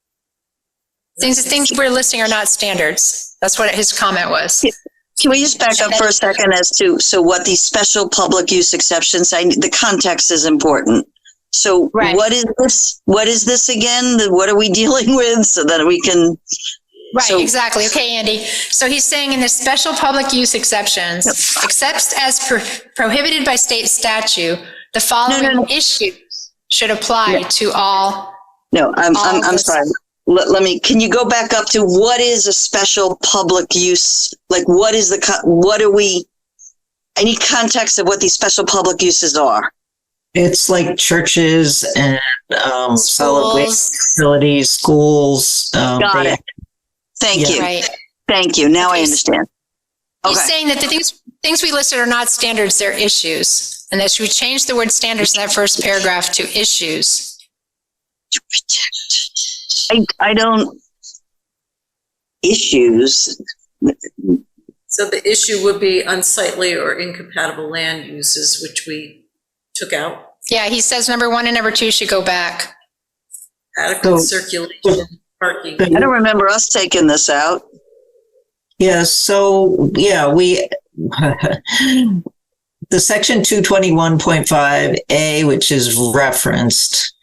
Things we're listing are not standards. That's what his comment was. Can we just back up for a second as to what these special public use exceptions, the context is important. So what is this? What is this again? What are we dealing with so that we can... Right, exactly. Okay, Andy. So he's saying in the special public use exceptions, except as prohibited by state statute, the following issues should apply to all. No, I'm sorry. Let me, can you go back up to what is a special public use? Like what is I need context of what these special public uses are. It's like churches and solid waste facilities, schools. Got it. Thank you. Right. Thank you. Now I understand. He's saying that the things we listed are not standards, they're issues. And that we change the word standards in that first paragraph to issues. To protect. I don't. Issues. So the issue would be unsightly or incompatible land uses, which we took out. Yeah, he says number 1 and number 2 should go back. Adequate circulation. Parking. I don't remember us taking this out. Yeah, so, we, the section 221.5A, which is referenced,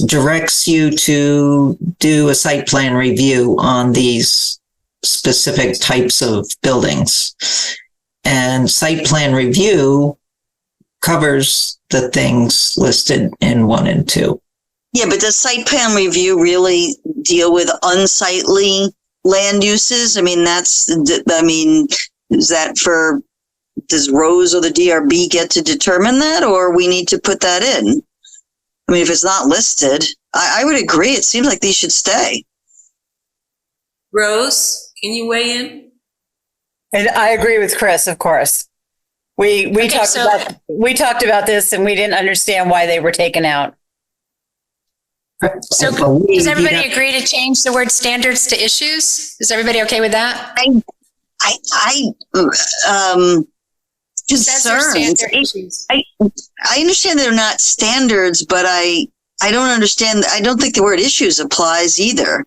directs you to do a site plan review on these specific types of buildings. And site plan review covers the things listed in 1 and 2. Yeah, but does site plan review really deal with unsightly land uses? I mean, is that does Rose or the DRB get to determine that, or we need to put that in? I mean, if it's not listed, I would agree. It seems like these should stay. Rose, can you weigh in? And I agree with Chris, of course. We talked about this and we didn't understand why they were taken out. So does everybody agree to change the word standards to issues? Is everybody okay with that? Concerns. I understand they're not standards, but I don't understand. I don't think the word issues applies either.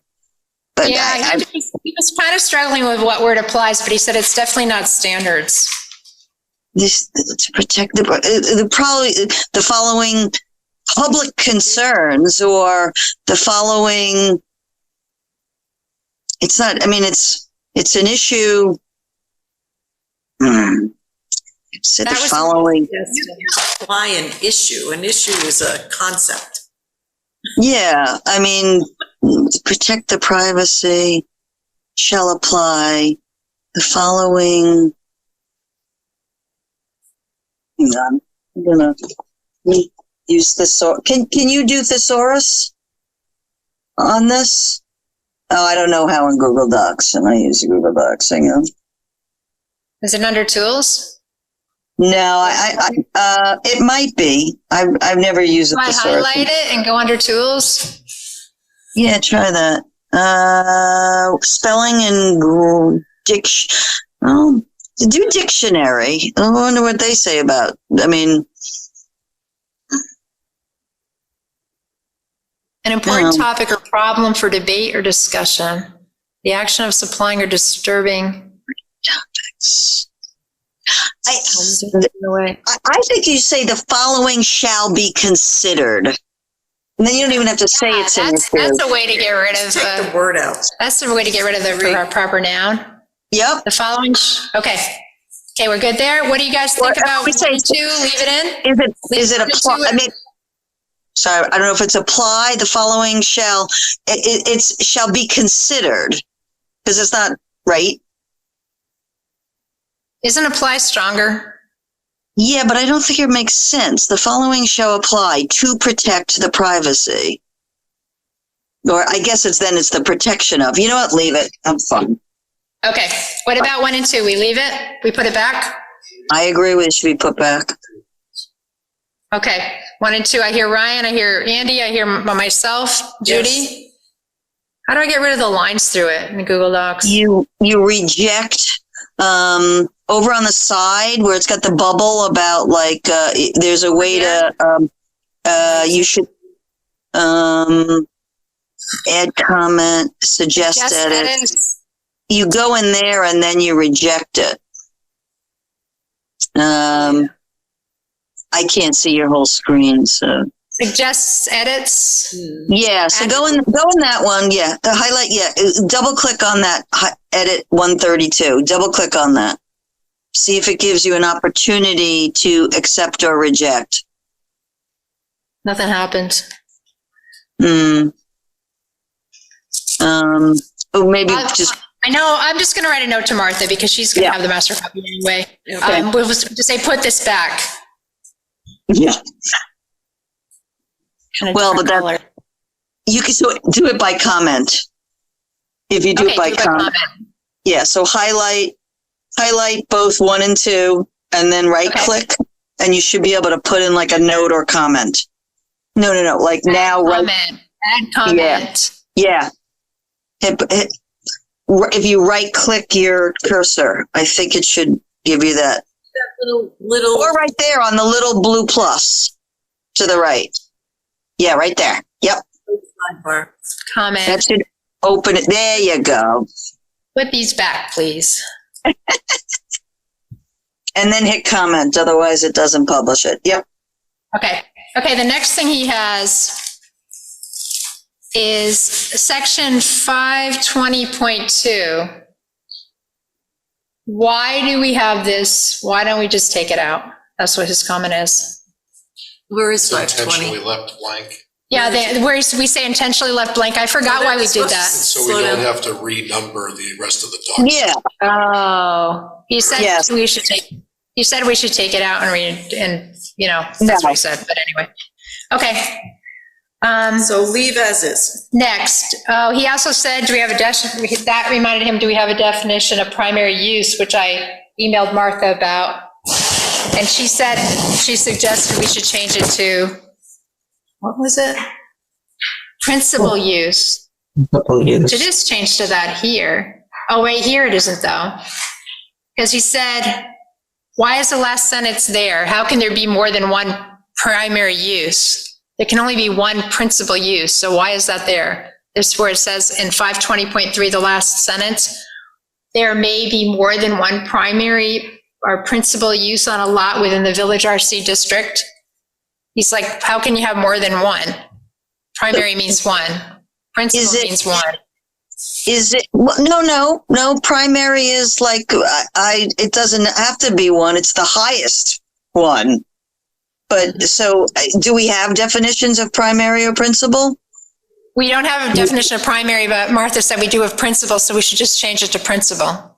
But yeah, he was kind of struggling with what word applies, but he said it's definitely not standards. This to protect the following public concerns or the following, it's not, I mean, it's an issue. Said the That was- following. Apply an issue. An issue is a concept. Yeah, I mean, protect the privacy shall apply the following. Hang on, I'm gonna use thesaurus. Can you do thesaurus on this? Oh, I don't know how in Google Docs, and I use Google Docs. Hang on. Is it under tools? No, it might be. I've never used a Do I thesaurus. highlight it and go under tools? Yeah, try that. Spelling and do dictionary. I wonder what they say about, I mean. An important topic or problem for debate or discussion. The action of supplying or disturbing. Topics. I think you say the following shall be considered. And then you don't even have to say it's in That's a way to get rid of. Take the word out. That's a way to get rid of the proper noun. Yep. The following. Okay. Okay, we're good there. What do you guys think about we say 1 and 2? Leave it in. Is it apply? I mean, sorry, I don't know if it's apply. The following shall it's shall be considered because it's not right. Isn't apply stronger? Yeah, but I don't think it makes sense. The following shall apply to protect the privacy. Or I guess it's the protection of. You know what? Leave it. I'm fine. Okay. What about 1 and 2? We leave it? We put it back? I agree with it should be put back. Okay. 1 and 2. I hear Ryan. I hear Andy. I hear myself. Judy. Yes. How do I get rid of the lines through it in the Google Docs? You reject over on the side where it's got the bubble about there's a way to you should add comment, suggest edit. You go in there and then you reject it. I can't see your whole screen, so. Suggests edits. Yeah, so go in that one. Yeah, the highlight. Yeah, double click on that edit 132. Double click on that. See if it gives you an opportunity to accept or reject. Nothing happened. Or maybe just. I know. I'm just going to write a note to Martha because she's going to have the master copy anyway. Okay. We'll just say put this back. Yeah. Well, but that you can do it by comment. If you do it by comment. Yeah. So highlight both 1 and 2, and then right click, and you should be able to put in like a note or comment. No. Like add now, comment. Add comment. Yeah. If you right click your cursor, I think it should give you that. That little. Or right there on the little blue plus to the right. Yeah, right there. Yep. Comment. That should open it. There you go. Put these back, please. And then hit comment. Otherwise, it doesn't publish it. Yep. Okay. The next thing he has is section 520.2. Why do we have this? Why don't we just take it out? That's what his comment is. Where is Intentionally 520? left blank. Yeah, where we say intentionally left blank. I forgot why we did that. So we don't have to renumber the rest of the document. Yeah. Oh, he said Yes. we should take. He said we should take it out and read, and that's what he said. But anyway, okay. So leave as is. Next, he also said, do we have a definition? That reminded him, do we have a definition of primary use, which I emailed Martha about. And she said, she suggested we should change it to, what was it? Principal use. Which it is changed to that here. Oh, wait, here it isn't though. Because he said, why is the last sentence there? How can there be more than one primary use? There can only be one principal use. So why is that there? This is where it says in 520.3, the last sentence, there may be more than one primary or principal use on a lot within the Village RC district. He's like, how can you have more than one? Primary means one. Principal means one. Is it, no, primary is like, it doesn't have to be one, it's the highest one. But so do we have definitions of primary or principal? We don't have a definition of primary, but Martha said we do have principal, so we should just change it to principal.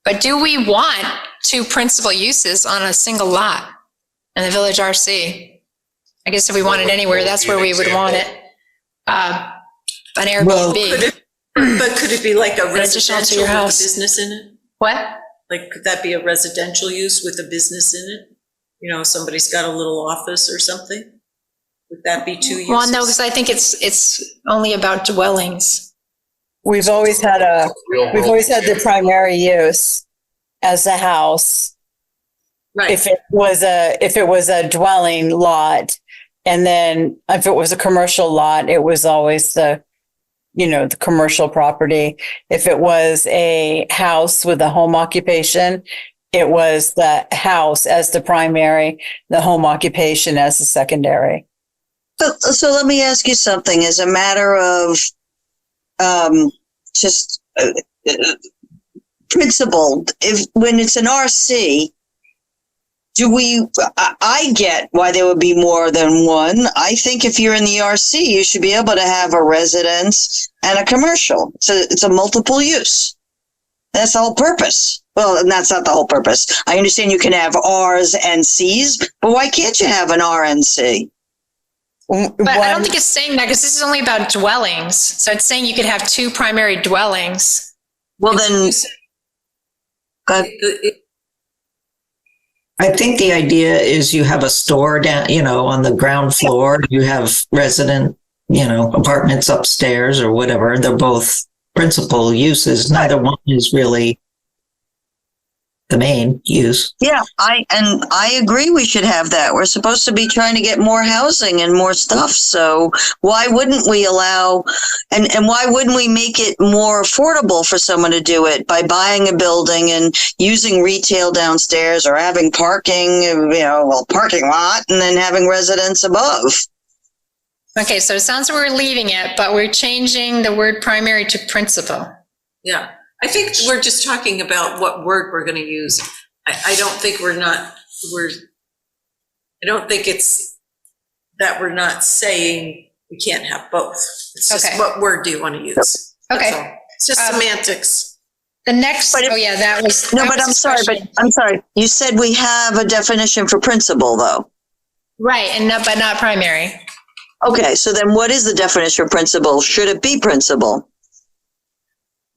But do we want 2 principal uses on a single lot in the Village RC? I guess if we want it anywhere, that's where we would want it. An Airbnb. But could it be like a additional to residential your with a house. business in it? What? Like, could that be a residential use with a business in it? You know, somebody's got a little office or something? Would that be 2 uses? Well, no, because I think it's only about dwellings. We've always had the primary use as a house. Right. If it was a dwelling lot, and then if it was a commercial lot, it was always the commercial property. If it was a house with a home occupation, it was the house as the primary, the home occupation as the secondary. So let me ask you something. As a matter of principle, when it's an RC, I get why there would be more than one. I think if you're in the RC, you should be able to have a residence and a commercial. So it's a multiple use. That's the whole purpose. Well, and that's not the whole purpose. I understand you can have Rs and Cs, but why can't you have an R and C? But I don't think it's saying that, because this is only about dwellings. So it's saying you could have 2 primary dwellings. Well, then, I think the idea is you have a store down, on the ground floor, you have resident, apartments upstairs or whatever. They're both principal uses. Neither one is really the main use. Yeah, I agree we should have that. We're supposed to be trying to get more housing and more stuff. So why wouldn't we allow, and why wouldn't we make it more affordable for someone to do it by buying a building and using retail downstairs, or having parking, parking lot, and then having residents above? Okay, so it sounds like we're leaving it, but we're changing the word primary to principal. Yeah. I think we're just talking about what word we're going to use. I don't think I don't think it's that we're not saying we can't have both. It's just what word do you want to use? Okay. That's all. It's just semantics. The next, that was. No, but I'm sorry. You said we have a definition for principal, though. Right, but not primary. Okay, so then what is the definition for principal? Should it be principal?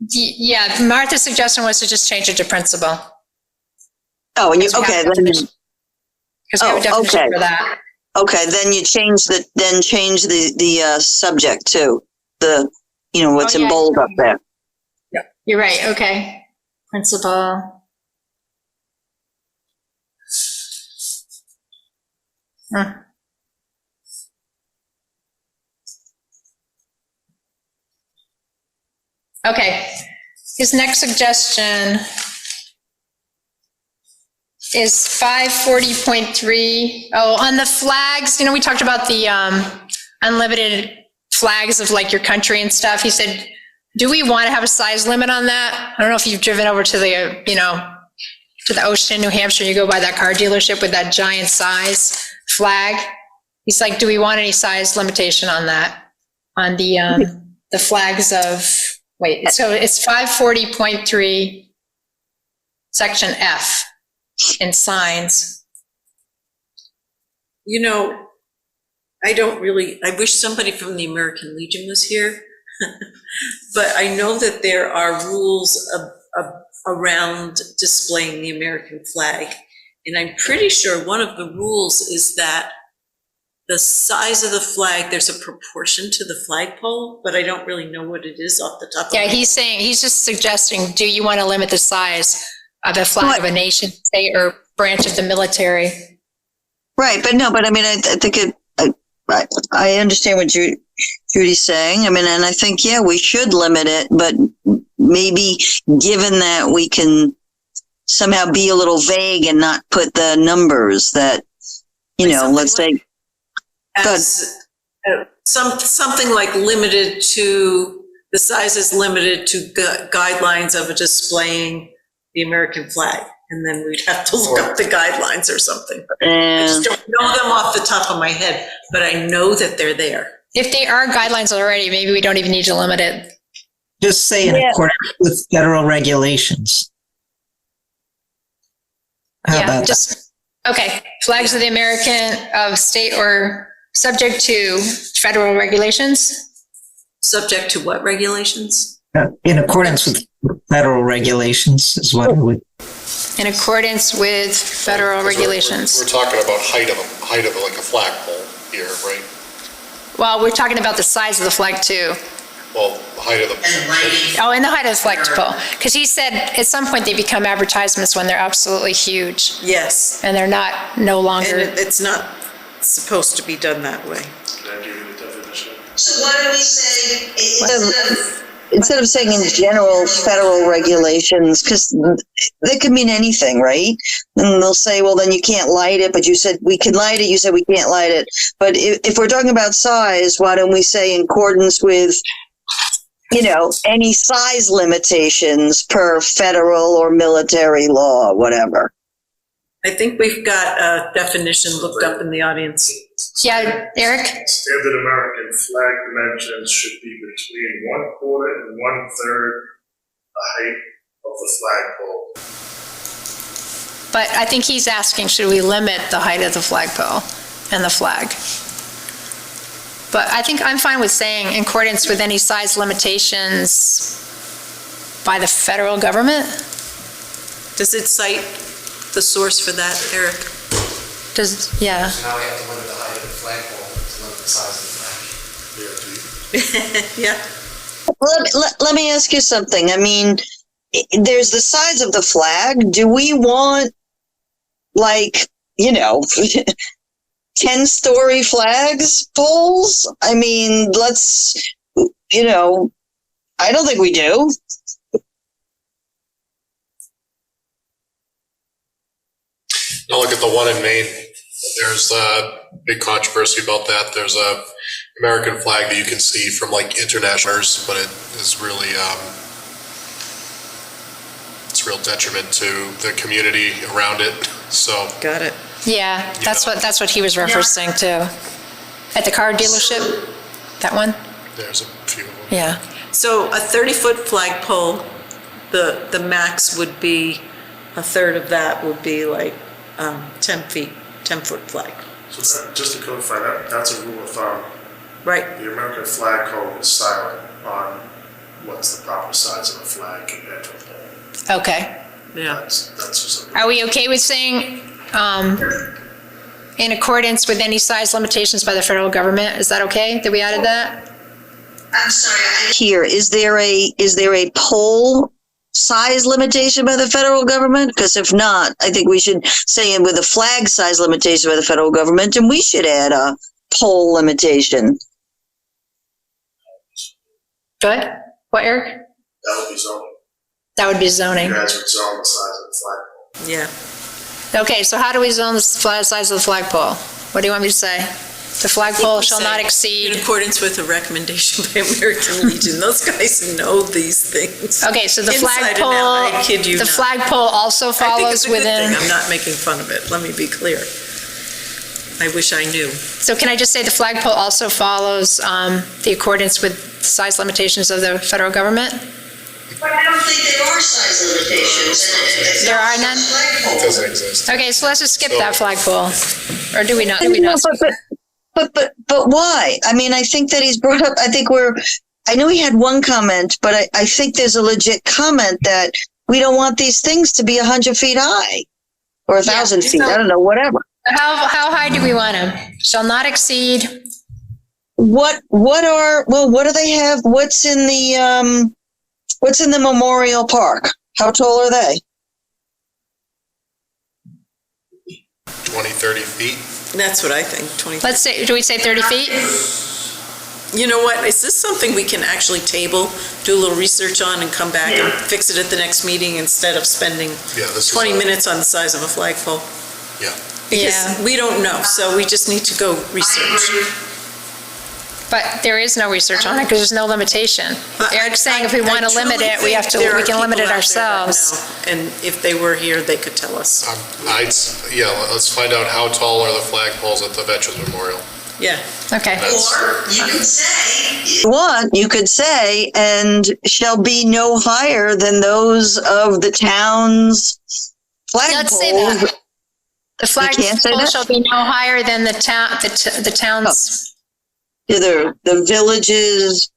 Yeah, Martha's suggestion was to just change it to principal. Oh, and because we have a definition for that. Okay, then you change the subject to the what's in bold up there. Yeah, you're right. Okay, principal. Okay, his next suggestion is 540.3. Oh, on the flags, we talked about the unlimited flags of like your country and stuff. He said, do we want to have a size limit on that? I don't know if you've driven over to the, to the ocean, New Hampshire, you go by that car dealership with that giant size flag. He's like, do we want any size limitation on that? On the flags of, so it's 540.3, section F in signs. I wish somebody from the American Legion was here, but I know that there are rules around displaying the American flag. And I'm pretty sure one of the rules is that the size of the flag, there's a proportion to the flagpole, but I don't really know what it is off the top of my head. He's just suggesting, do you want to limit the size of a flag of a nation, state, or branch of the military? Right, but I mean, I think I understand what Judy's saying. I mean, and I think, we should limit it, but maybe given that we can somehow be a little vague and not put the numbers that, let's say. As, something like limited to, the size is limited to guidelines of displaying the American flag. And then we'd have to look up the guidelines or something. I just don't know them off the top of my head, but I know that they're there. If they are guidelines already, maybe we don't even need to limit it. Just say in accordance with federal regulations. How about okay. Flags of the American, of state or subject to federal regulations? Subject to what regulations? in accordance with federal regulations is what I would. In accordance with federal regulations. We're talking about height of like a flagpole here, right? Well, we're talking about the size of the flag too. Well, the height of the. Oh, and the height of the flagpole. Because he said at some point they become advertisements when they're absolutely huge. Yes. And they're not no longer. And it's not supposed to be done that way. Can I give you the definition? So why don't we say, instead of saying in general federal regulations, because that could mean anything, right? And they'll say, well, then you can't light it, but you said we can light it, you said we can't light it. But if we're talking about size, why don't we say in accordance with, any size limitations per federal or military law, whatever. I think we've got a definition looked up in the audience. Yeah, Eric? Standard American flag dimensions should be between 1/4 and 1/3 the height of the flagpole. But I think he's asking, should we limit the height of the flagpole and the flag? But I think I'm fine with saying in accordance with any size limitations by the federal government. Does it cite the source for that, Eric? Yeah. So now we have to limit the height of the flagpole to limit the size of the flag. Yeah. Let me ask you something. I mean, there's the size of the flag. Do we want, 10-story flags poles? I mean, I don't think we do. Now look at the one in Maine. There's a big controversy about that. There's a American flag that you can see from internationals, but it is really, it's a real detriment to the community around it. So. Got it. Yeah, that's what he was referencing too. At the car dealership, that one? There's a few of them. Yeah. So a 30-foot flagpole, the max would be, a third of that would be 10-foot flag. So just to clarify that, that's a rule of thumb. Right. The American flag code is silent on what's the proper size of a flag compared to a pole. Okay. Yeah. That's just a. Are we okay with saying in accordance with any size limitations by the federal government? Is that okay that we added that? I'm sorry. Here, is there a pole size limitation by the federal government? Because if not, I think we should say with a flag size limitation by the federal government, and we should add a pole limitation. Good. What, Eric? That would be zoning. That would be zoning. You guys would zone the size of the flagpole. Yeah. Okay, so how do we zone the size of the flagpole? What do you want me to say? The flagpole shall not exceed. In accordance with a recommendation by American Legion. Those guys know these things. Okay, so the Inside and flagpole, out, I kid you the not. flagpole also I think follows it's a good within. thing. I'm not making fun of it. Let me be clear. I wish I knew. So can I just say the flagpole also follows the accordance with size limitations of the federal government? But I don't think there are size limitations. There are none? It doesn't exist. Okay, so let's just skip that flagpole. Or do we not? Do we not? But why? I mean, I think that he's brought up, I know he had one comment, but I think there's a legit comment that we don't want these things to be 100 feet high or 1,000 feet. I don't know, whatever. How high do we want them? Shall not exceed. What do they have? What's in the memorial park? How tall are they? 20, 30 feet. That's what I think, 20. Let's say, do we say 30 feet? You know what, is this something we can actually table, do a little research on and come back and fix it at the next meeting instead of spending Yeah, this is 20 minutes on the size of a flagpole? Yeah. Because we don't know, so we just need to go research. But there is no research on it because there's no limitation. Eric's saying if we want to I limit it, we truly have to, think there we are can limit it people out there that ourselves. know, And if they were here, they could tell us. Yeah, let's find out how tall are the flagpoles at the Veterans Memorial. Yeah. Okay. That's, You could say. What, you could say, and shall be no higher than those of the town's flagpoles. Let's say that. The can't say flagpole that? shall be no higher than the town's. The village's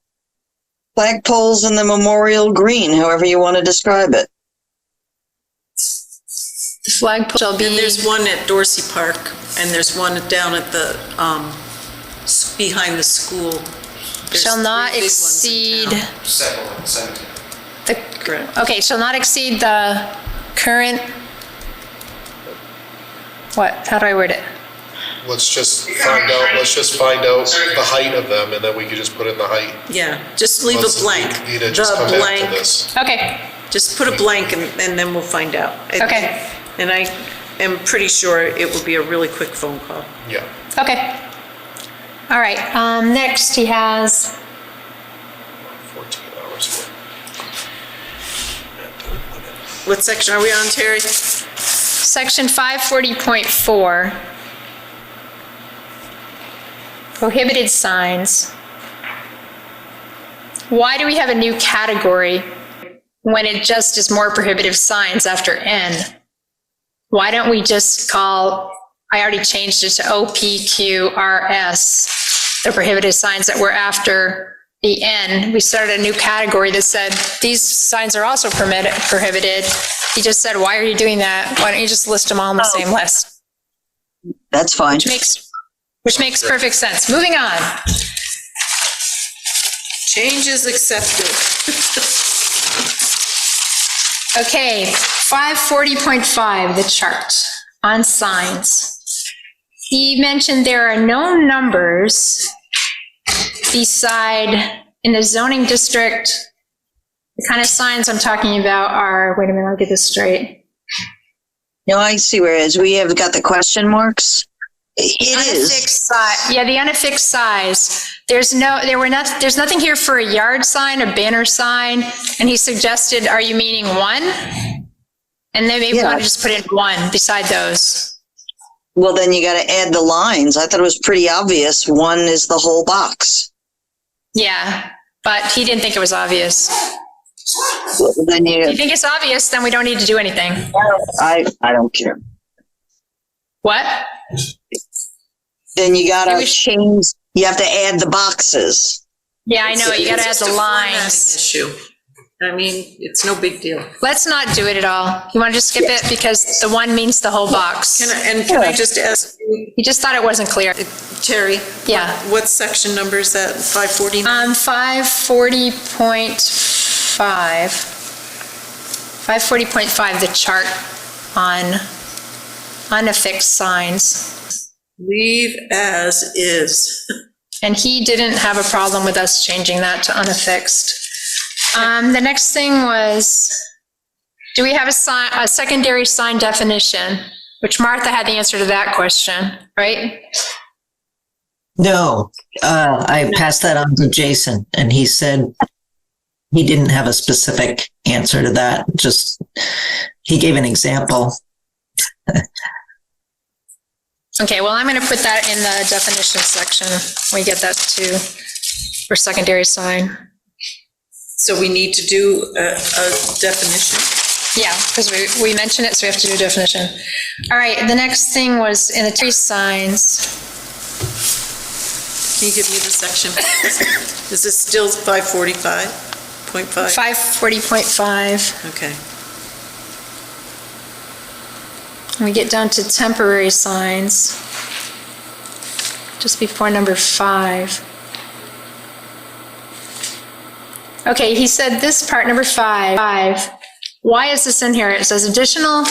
flagpoles in the memorial green, however you want to describe it. The flagpole shall And be, there's one at Dorsey Park, and there's one down at the, behind the school. There's shall not 3 big ones in exceed town. Several, 17. the, Correct. okay, shall not exceed the current, what, how do I word it? let's just find out the height of them, and then we could just put in the height. Yeah, just leave a blank. We need to just come The back to blank, this. Okay, just put a blank and then we'll find out. Okay. And I am pretty sure it will be a really quick phone call. Yeah. okay. All right, next he has 14 hours. What section are we on, Terry? section 540.4. Prohibited signs. Why do we have a new category when it just is more prohibitive signs after N? Why don't we just call, I already changed it to OPQRS, the prohibited signs that were after the N. We started a new category that said, these signs are also prohibited. He just said, why are you doing that? Why don't you just list them all on the same list? That's fine. Which makes perfect sense. Moving on. Change is accepted. Okay, 540.5, the chart on signs. He mentioned there are no numbers beside, in the zoning district, the kind of signs I'm talking about are, wait a minute, I'll get this straight. No, I see where it is. We have got the question marks. It is. Yeah, the unaffixed size. There's nothing here for a yard sign, a banner sign, and he suggested, are you meaning one? And then maybe we want to just put in one beside those. Well, then you got to add the lines. I thought it was pretty obvious. One is the whole box. Yeah, but he didn't think it was obvious. Well, then If you think it's obvious, then we don't need to do anything. I don't care. What? Then you got to change. You have to add the boxes. Yeah, I know, you gotta add It's the just a formatting lines. issue. I mean, it's no big deal. Let's not do it at all. You wanna just skip it because the one means the whole box. Can I just ask you, He just thought it wasn't clear. Terry? Yeah. What section number is that, 540? 540.5. 540.5, the chart on unaffixed signs. Leave as is. And he didn't have a problem with us changing that to unaffixed. The next thing was, do we have a secondary sign definition? Which Martha had the answer to that question, right? No, I passed that on to Jason, and he said he didn't have a specific answer to that. Just, he gave an example. Okay, well, I'm going to put that in the definition section when we get that to, for secondary sign. So we need to do a definition. Yeah, because we mentioned it, so we have to do a definition. All right, the next thing was in the tree signs. Can you give me the section? Is this still 545.5? 540.5. Okay. We get down to temporary signs, just before number 5. Okay, he said this part, number 5. Why is this in here? It says additional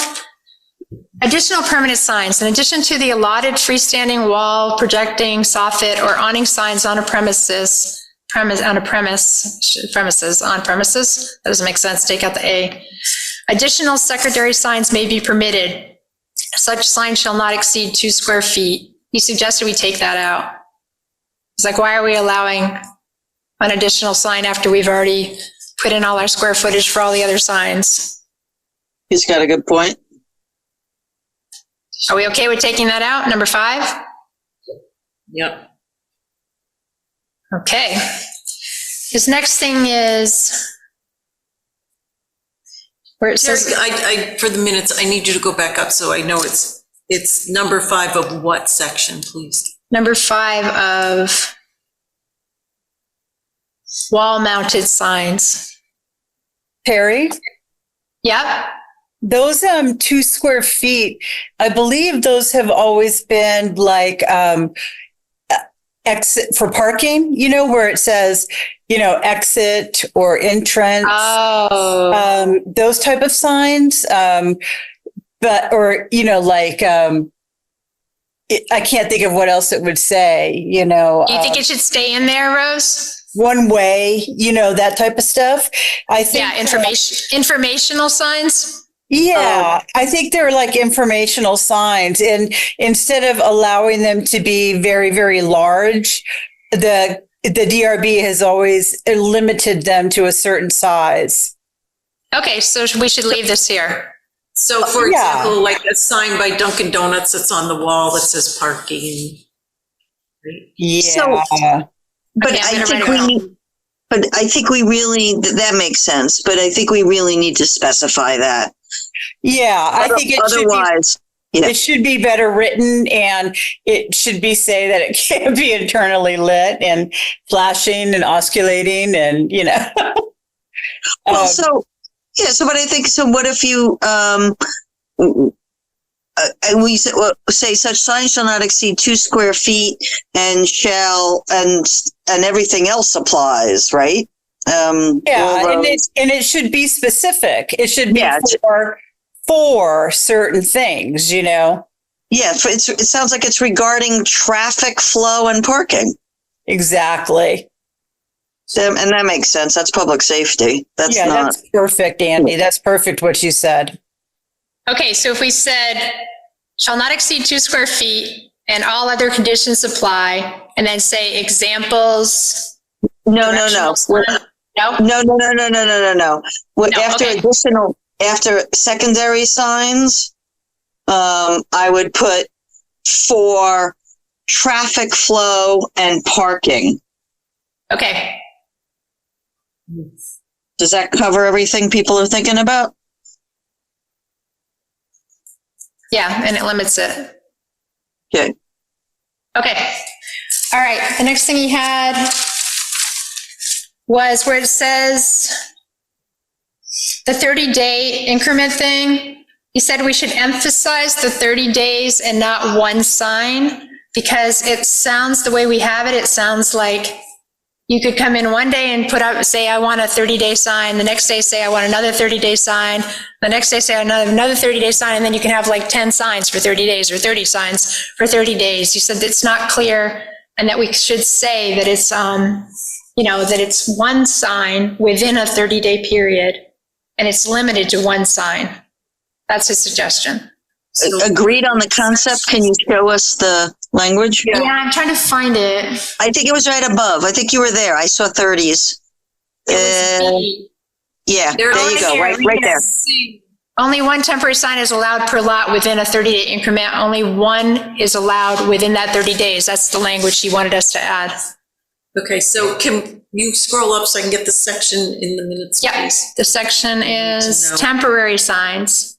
Additional permanent signs, in addition to the allotted freestanding wall, projecting, soffit, or awning signs on premises, that doesn't make sense, take out the A. Additional secondary signs may be permitted. Such signs shall not exceed 2 square feet. He suggested we take that out. It's like, why are we allowing an additional sign after we've already put in all our square footage for all the other signs? He's got a good point. Are we okay with taking that out? Number 5? Yep. Okay. His next thing is where it Terry, says, I, for the minutes, I need you to go back up so I know it's number 5 of what section, please? number 5 of wall-mounted signs. Perry, Yep. those 2 square feet, I believe those have always been like exit for parking, where it says, exit or entrance. Oh. Those type of signs. But, or, like, I can't think of what else it would say, Do you think it should stay in there, Rose? one way, that type of stuff. I think. Yeah, informational signs? Yeah, I think they're like informational signs, and instead of allowing them to be very, very large, the DRB has always limited them to a certain size. Okay, so we should leave this here. So for example, like a sign by Dunkin' Donuts that's on the wall that says parking. Yeah. So, but Okay, I'm I gonna think write it we down. need, but I think we really, that makes sense, but I think we really need to specify that. Yeah, I think Otherwise, it should be better written, and it should be say that it can't be internally lit and flashing and osculating and, well, so but I think, so what if you, we say such signs shall not exceed 2 square feet and and everything else applies, right? and it should be specific. It should be for certain things, Yeah, it sounds like it's regarding traffic flow and parking. Exactly. And that makes sense. That's public safety. That's perfect, Andy. That's perfect what you said. Okay, so if we said, shall not exceed 2 square feet and all other conditions apply, and then say examples. No. No? No. No, After secondary signs, I would put for traffic flow and parking. Okay. Does that cover everything people are thinking about? Yeah, and it limits it. Okay. Okay. All right. The next thing he had was where it says the 30-day increment thing. He said we should emphasize the 30 days and not one sign, because it sounds, the way we have it, it sounds like you could come in one day and put up, say, I want a 30-day sign. The next day, say, I want another 30-day sign. The next day, say, another 30-day sign. And then you can have like 10 signs for 30 days or 30 signs for 30 days. You said it's not clear, and that we should say that it's, that it's one sign within a 30-day period, and it's limited to one sign. That's his suggestion. Agreed on the concept. Can you show us the language? Yeah, I'm trying to find it. I think it was right above. I think you were there. I saw 30s. Yeah, there you go. Right there. Only one temporary sign is allowed per lot within a 30-day increment. Only one is allowed within that 30 days. That's the language he wanted us to add. Okay, so can you scroll up so I can get the section in the minutes, please? The section is temporary signs.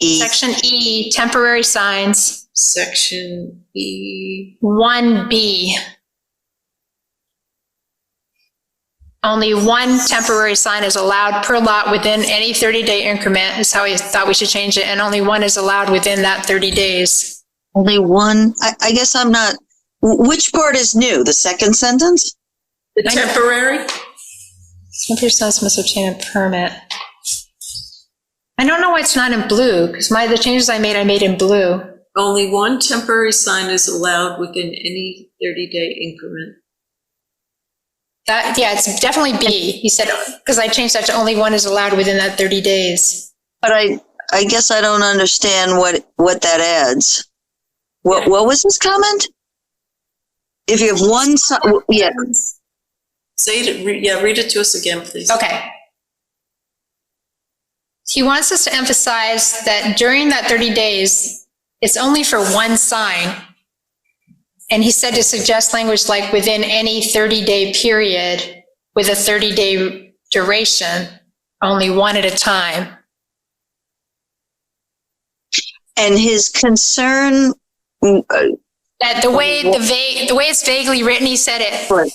Section E, temporary signs. Section E. 1B. Only one temporary sign is allowed per lot within any 30-day increment, is how he thought we should change it, and only one is allowed within that 30 days. Only one? I guess I'm not, which part is new? The second sentence? The temporary? Some person must obtain a permit. I don't know why it's not in blue, because the changes I made in blue. Only one temporary sign is allowed within any 30-day increment. Yeah, it's definitely B. He said, because I changed that to only one is allowed within that 30 days. But I guess I don't understand what that adds. What was his comment? If you have one sign, yeah. Say it, read it to us again, please. Okay. He wants us to emphasize that during that 30 days, it's only for one sign. And he said to suggest language like within any 30-day period with a 30-day duration, only one at a time. And his concern, that the way it's vaguely written, he said it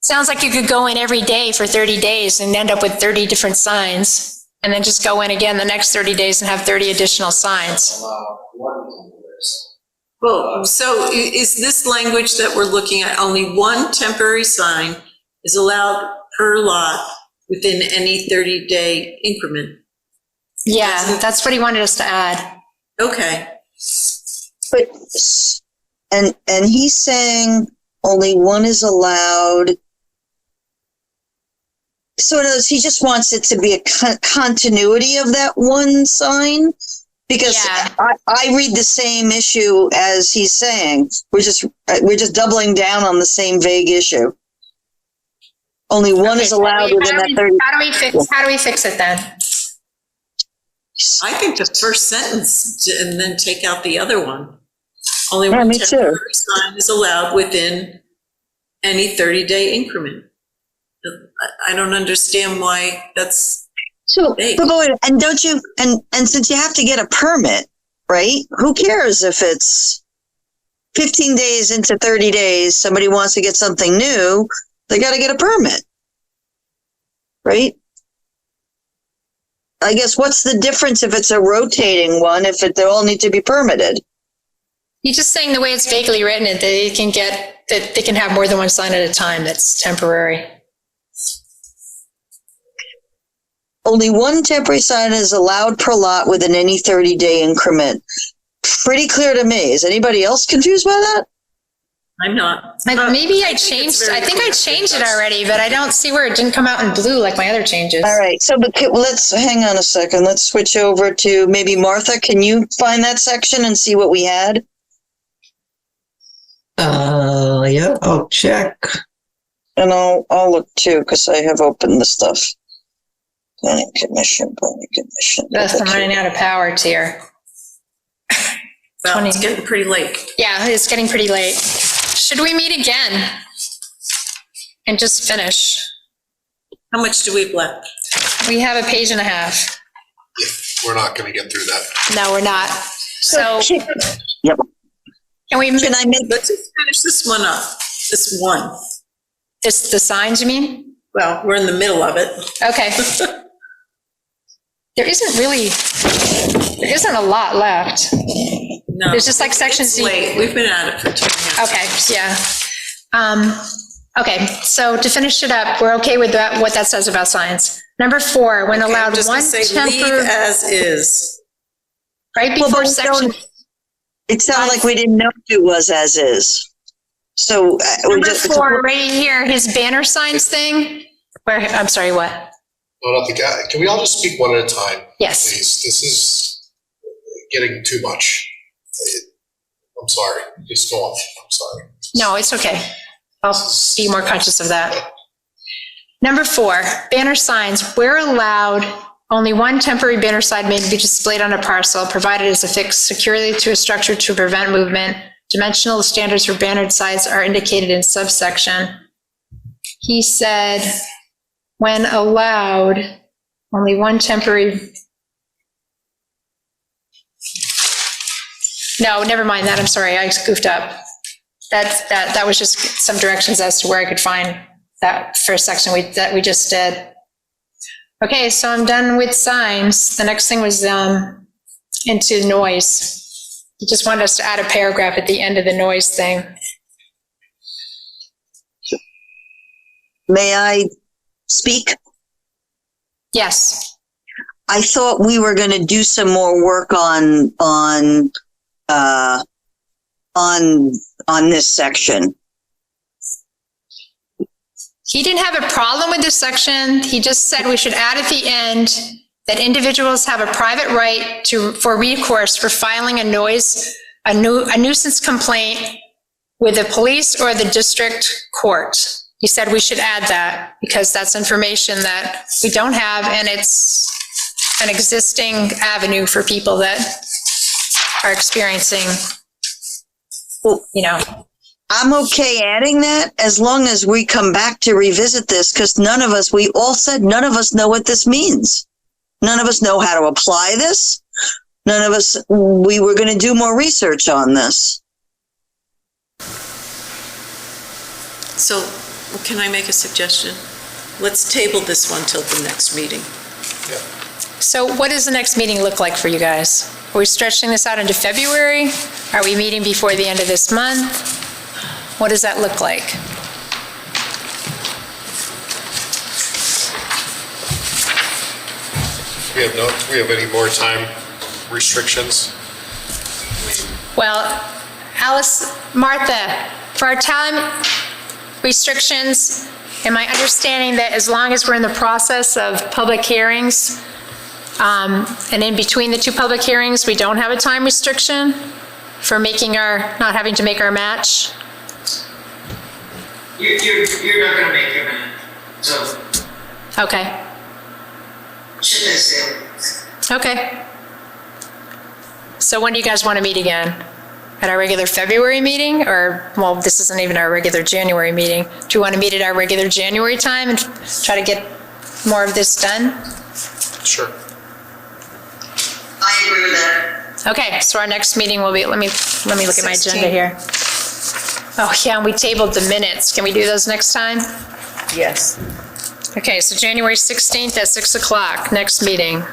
sounds like you could go in every day for 30 days and end up with 30 different signs, and then just go in again the next 30 days and have 30 additional signs. Well, so is this language that we're looking at, only one temporary sign is allowed per lot within any 30-day increment? Yeah, that's what he wanted us to add. Okay. but, and he's saying only one is allowed. So in other words, he just wants it to be a continuity of that one sign. Because I read the same issue as he's saying. We're just doubling down on the same vague issue. Only one is allowed within that 30. How do we fix it then? I think the first sentence and then take out the other one. Only Yeah, one me too. temporary sign is allowed within any 30-day increment. I don't understand why that's. So, but wait, and don't you, and since you have to get a permit, right? Who cares if it's 15 days into 30 days, somebody wants to get something new, they got to get a permit, right? I guess what's the difference if it's a rotating one, if they all need to be permitted? He's just saying the way it's vaguely written, that they can have more than one sign at a time that's temporary. Only one temporary sign is allowed per lot within any 30-day increment. Pretty clear to me. Is anybody else confused by that? I'm not. Maybe I changed. I think I changed it already, but I don't see where it didn't come out in blue like my other changes. All right. So let's hang on a second. Let's switch over to maybe Martha. Can you find that section and see what we had? Yeah, I'll check. And I'll look too, because I have opened the stuff. Planning Commission. That's I'm running out of power, Tier. Well, it's getting pretty late. Yeah, it's getting pretty late. Should we meet again and just finish? How much do we have left? We have a page and a half. Yeah, we're not going to get through that. No, we're not. So, yep. Let's just finish this one up. This one. The signs, you mean? Well, we're in the middle of it. Okay. There isn't a lot left. No. There's just like section it's Z. Late. We've been at it for 2 minutes. Okay, yeah. Okay, so to finish it up, we're okay with that, what that says about signs. Number 4, when allowed just one say leave temporary. as is. Right before section. It sounded like we didn't know if it was as is. So Number 4, right here, his banner signs thing. I'm sorry, what? No, not the guy. Can we all just speak one at a time? Yes. Please. This is getting too much. I'm sorry. Just go on. I'm sorry. No, it's okay. I'll be more conscious of that. Number 4, banner signs. Where allowed, only one temporary banner sign may be displayed on a parcel, provided it is affixed securely to a structure to prevent movement. Dimensional standards for bannered signs are indicated in subsection. He said, when allowed, only one temporary. No, never mind that. I'm sorry. I goofed up. That was just some directions as to where I could find that first section that we just did. Okay, so I'm done with signs. The next thing was into noise. He just wanted us to add a paragraph at the end of the noise thing. May I speak? Yes. I thought we were going to do some more work on this section. He didn't have a problem with this section. He just said we should add at the end that individuals have a private right for recourse for filing a nuisance complaint with the police or the district court. He said we should add that because that's information that we don't have, and it's an existing avenue for people that are experiencing, I'm okay adding that as long as we come back to revisit this, because we all said none of us know what this means. None of us know how to apply this. We were going to do more research on this. So can I make a suggestion? Let's table this one till the next meeting. So what does the next meeting look like for you guys? Are we stretching this out into February? Are we meeting before the end of this month? What does that look like? We have any more time restrictions? Well, Martha, for our time restrictions, am I understanding that as long as we're in the process of public hearings, and in between the two public hearings, we don't have a time restriction for not having to make our match? You're not gonna make your minute, so. Okay. Shouldn't have said. Okay. So when do you guys want to meet again? At our regular February meeting, this isn't even our regular January meeting. Do you want to meet at our regular January time and try to get more of this done? Sure. I agree with that. Okay, so our next meeting will be, let me look at my agenda here. Oh, yeah, and we tabled the minutes. Can we do those next time? Yes. Okay, so January 16th at 6 o'clock, next meeting.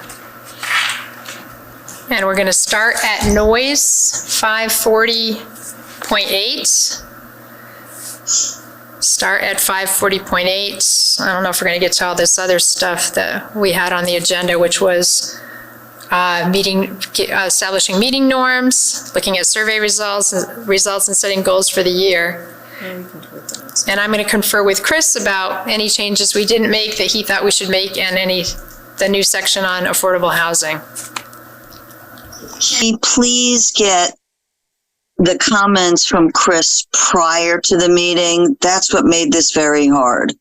And we're going to start at noise 540.8. Start at 540.8. I don't know if we're going to get to all this other stuff that we had on the agenda, which was establishing meeting norms, looking at survey results and setting goals for the year. And I'm going to confer with Chris about any changes we didn't make that he thought we should make, and the new section on affordable housing. Can you please get the comments from Chris prior to the meeting? That's what made this very hard.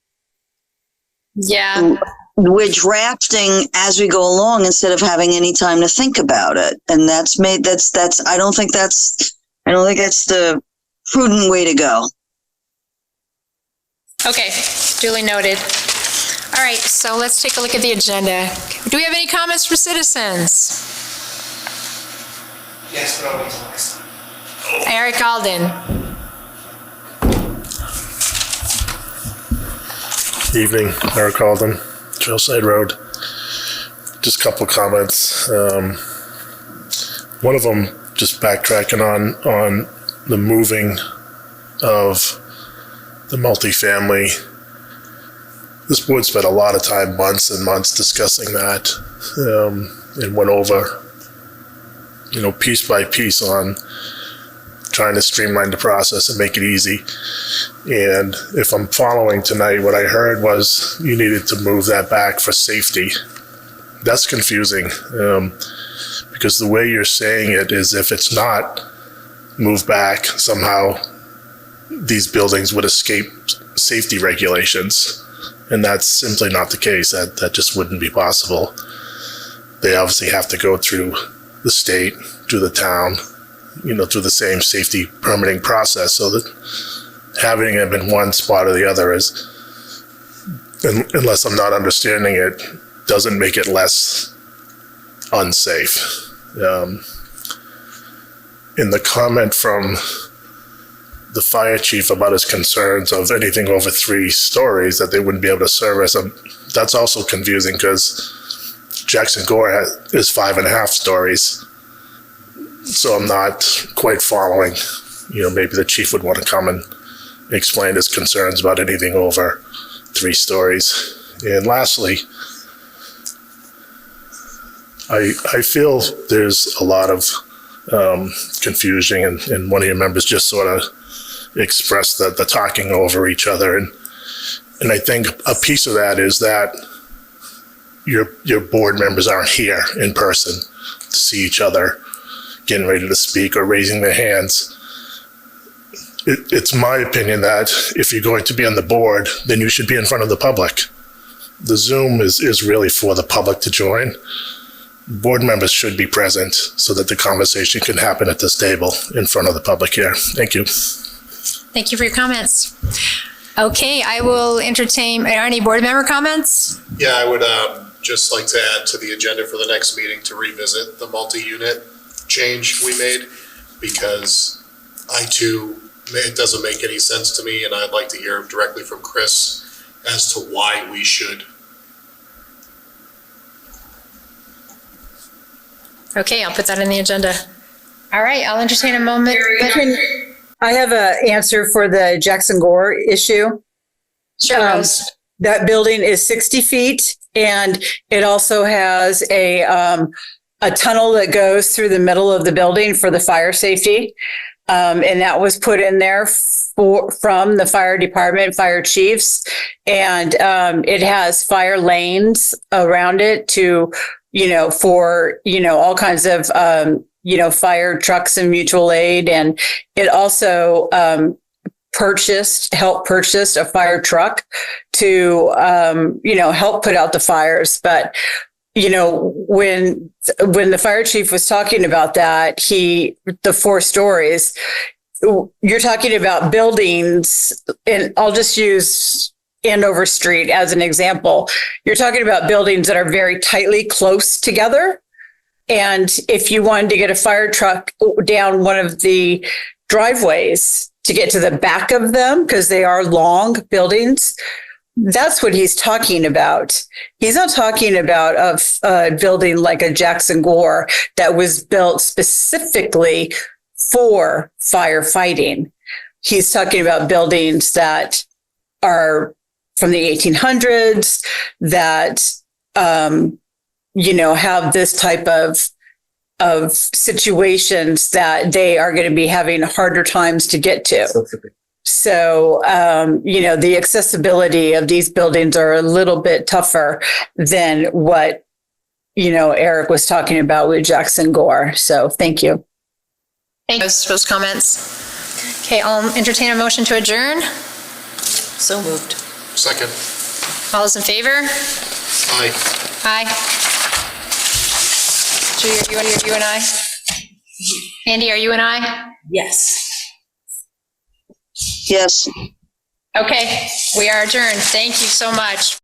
Yeah. We're drafting as we go along instead of having any time to think about it. And I don't think that's the prudent way to go. Okay, duly noted. All right, so let's take a look at the agenda. Do we have any comments from citizens? Yes, but I'll wait till next time. Eric Alden. Evening, Eric Alden, Trailside Road. Just a couple of comments. One of them, just backtracking on the moving of the multifamily. This board spent a lot of time, months and months, discussing that, and went over, piece by piece on trying to streamline the process and make it easy. And if I'm following tonight, what I heard was you needed to move that back for safety. That's confusing, because the way you're saying it is if it's not moved back, somehow these buildings would escape safety regulations. And that's simply not the case. That just wouldn't be possible. They obviously have to go through the state, through the town, through the same safety permitting process, so that having them in one spot or the other is, unless I'm not understanding it, doesn't make it less unsafe. In the comment from the fire chief about his concerns of anything over 3 stories that they wouldn't be able to service, that's also confusing because Jackson Gore is 5.5 stories. So I'm not quite following. Maybe the chief would want to come and explain his concerns about anything over 3 stories. And lastly, I feel there's a lot of confusion, and one of your members just sort of expressed the talking over each other, and I think a piece of that is that your board members aren't here in person to see each other getting ready to speak or raising their hands. It's my opinion that if you're going to be on the board, then you should be in front of the public. The Zoom is really for the public to join. Board members should be present so that the conversation can happen at this table in front of the public here. Thank you. Thank you for your comments. Okay, I will entertain, are any board member comments? Yeah, I would just like to add to the agenda for the next meeting to revisit the multi-unit change we made, because it doesn't make any sense to me, and I'd like to hear directly from Chris as to why we should. Okay, I'll put that in the agenda. All right, I'll entertain a moment. I have an answer for the Jackson Gore issue. Sure, Rose. That building is 60 feet, and it also has a tunnel that goes through the middle of the building for the fire safety. And that was put in there from the fire department, fire chiefs. And it has fire lanes around it to, for, all kinds of, fire trucks and mutual aid. And it also helped purchase a fire truck to, help put out the fires. But when the fire chief was talking about that, the 4 stories, you're talking about buildings, and I'll just use Andover Street as an example. You're talking about buildings that are very tightly close together. And if you wanted to get a fire truck down one of the driveways to get to the back of them, because they are long buildings, that's what he's talking about. He's not talking about a building like a Jackson Gore that was built specifically for firefighting. He's talking about buildings that are from the 1800s that, have this type of situations that they are going to be having harder times to get to. So, the accessibility of these buildings are a little bit tougher than what, Eric was talking about with Jackson Gore. So thank you. Thank you for those comments. Okay, I'll entertain a motion to adjourn. So moved. Second. All those in favor? Aye. Aye. Julie, are you and I? Andy, are you and I? Yes. Yes. Okay, we are adjourned. Thank you so much.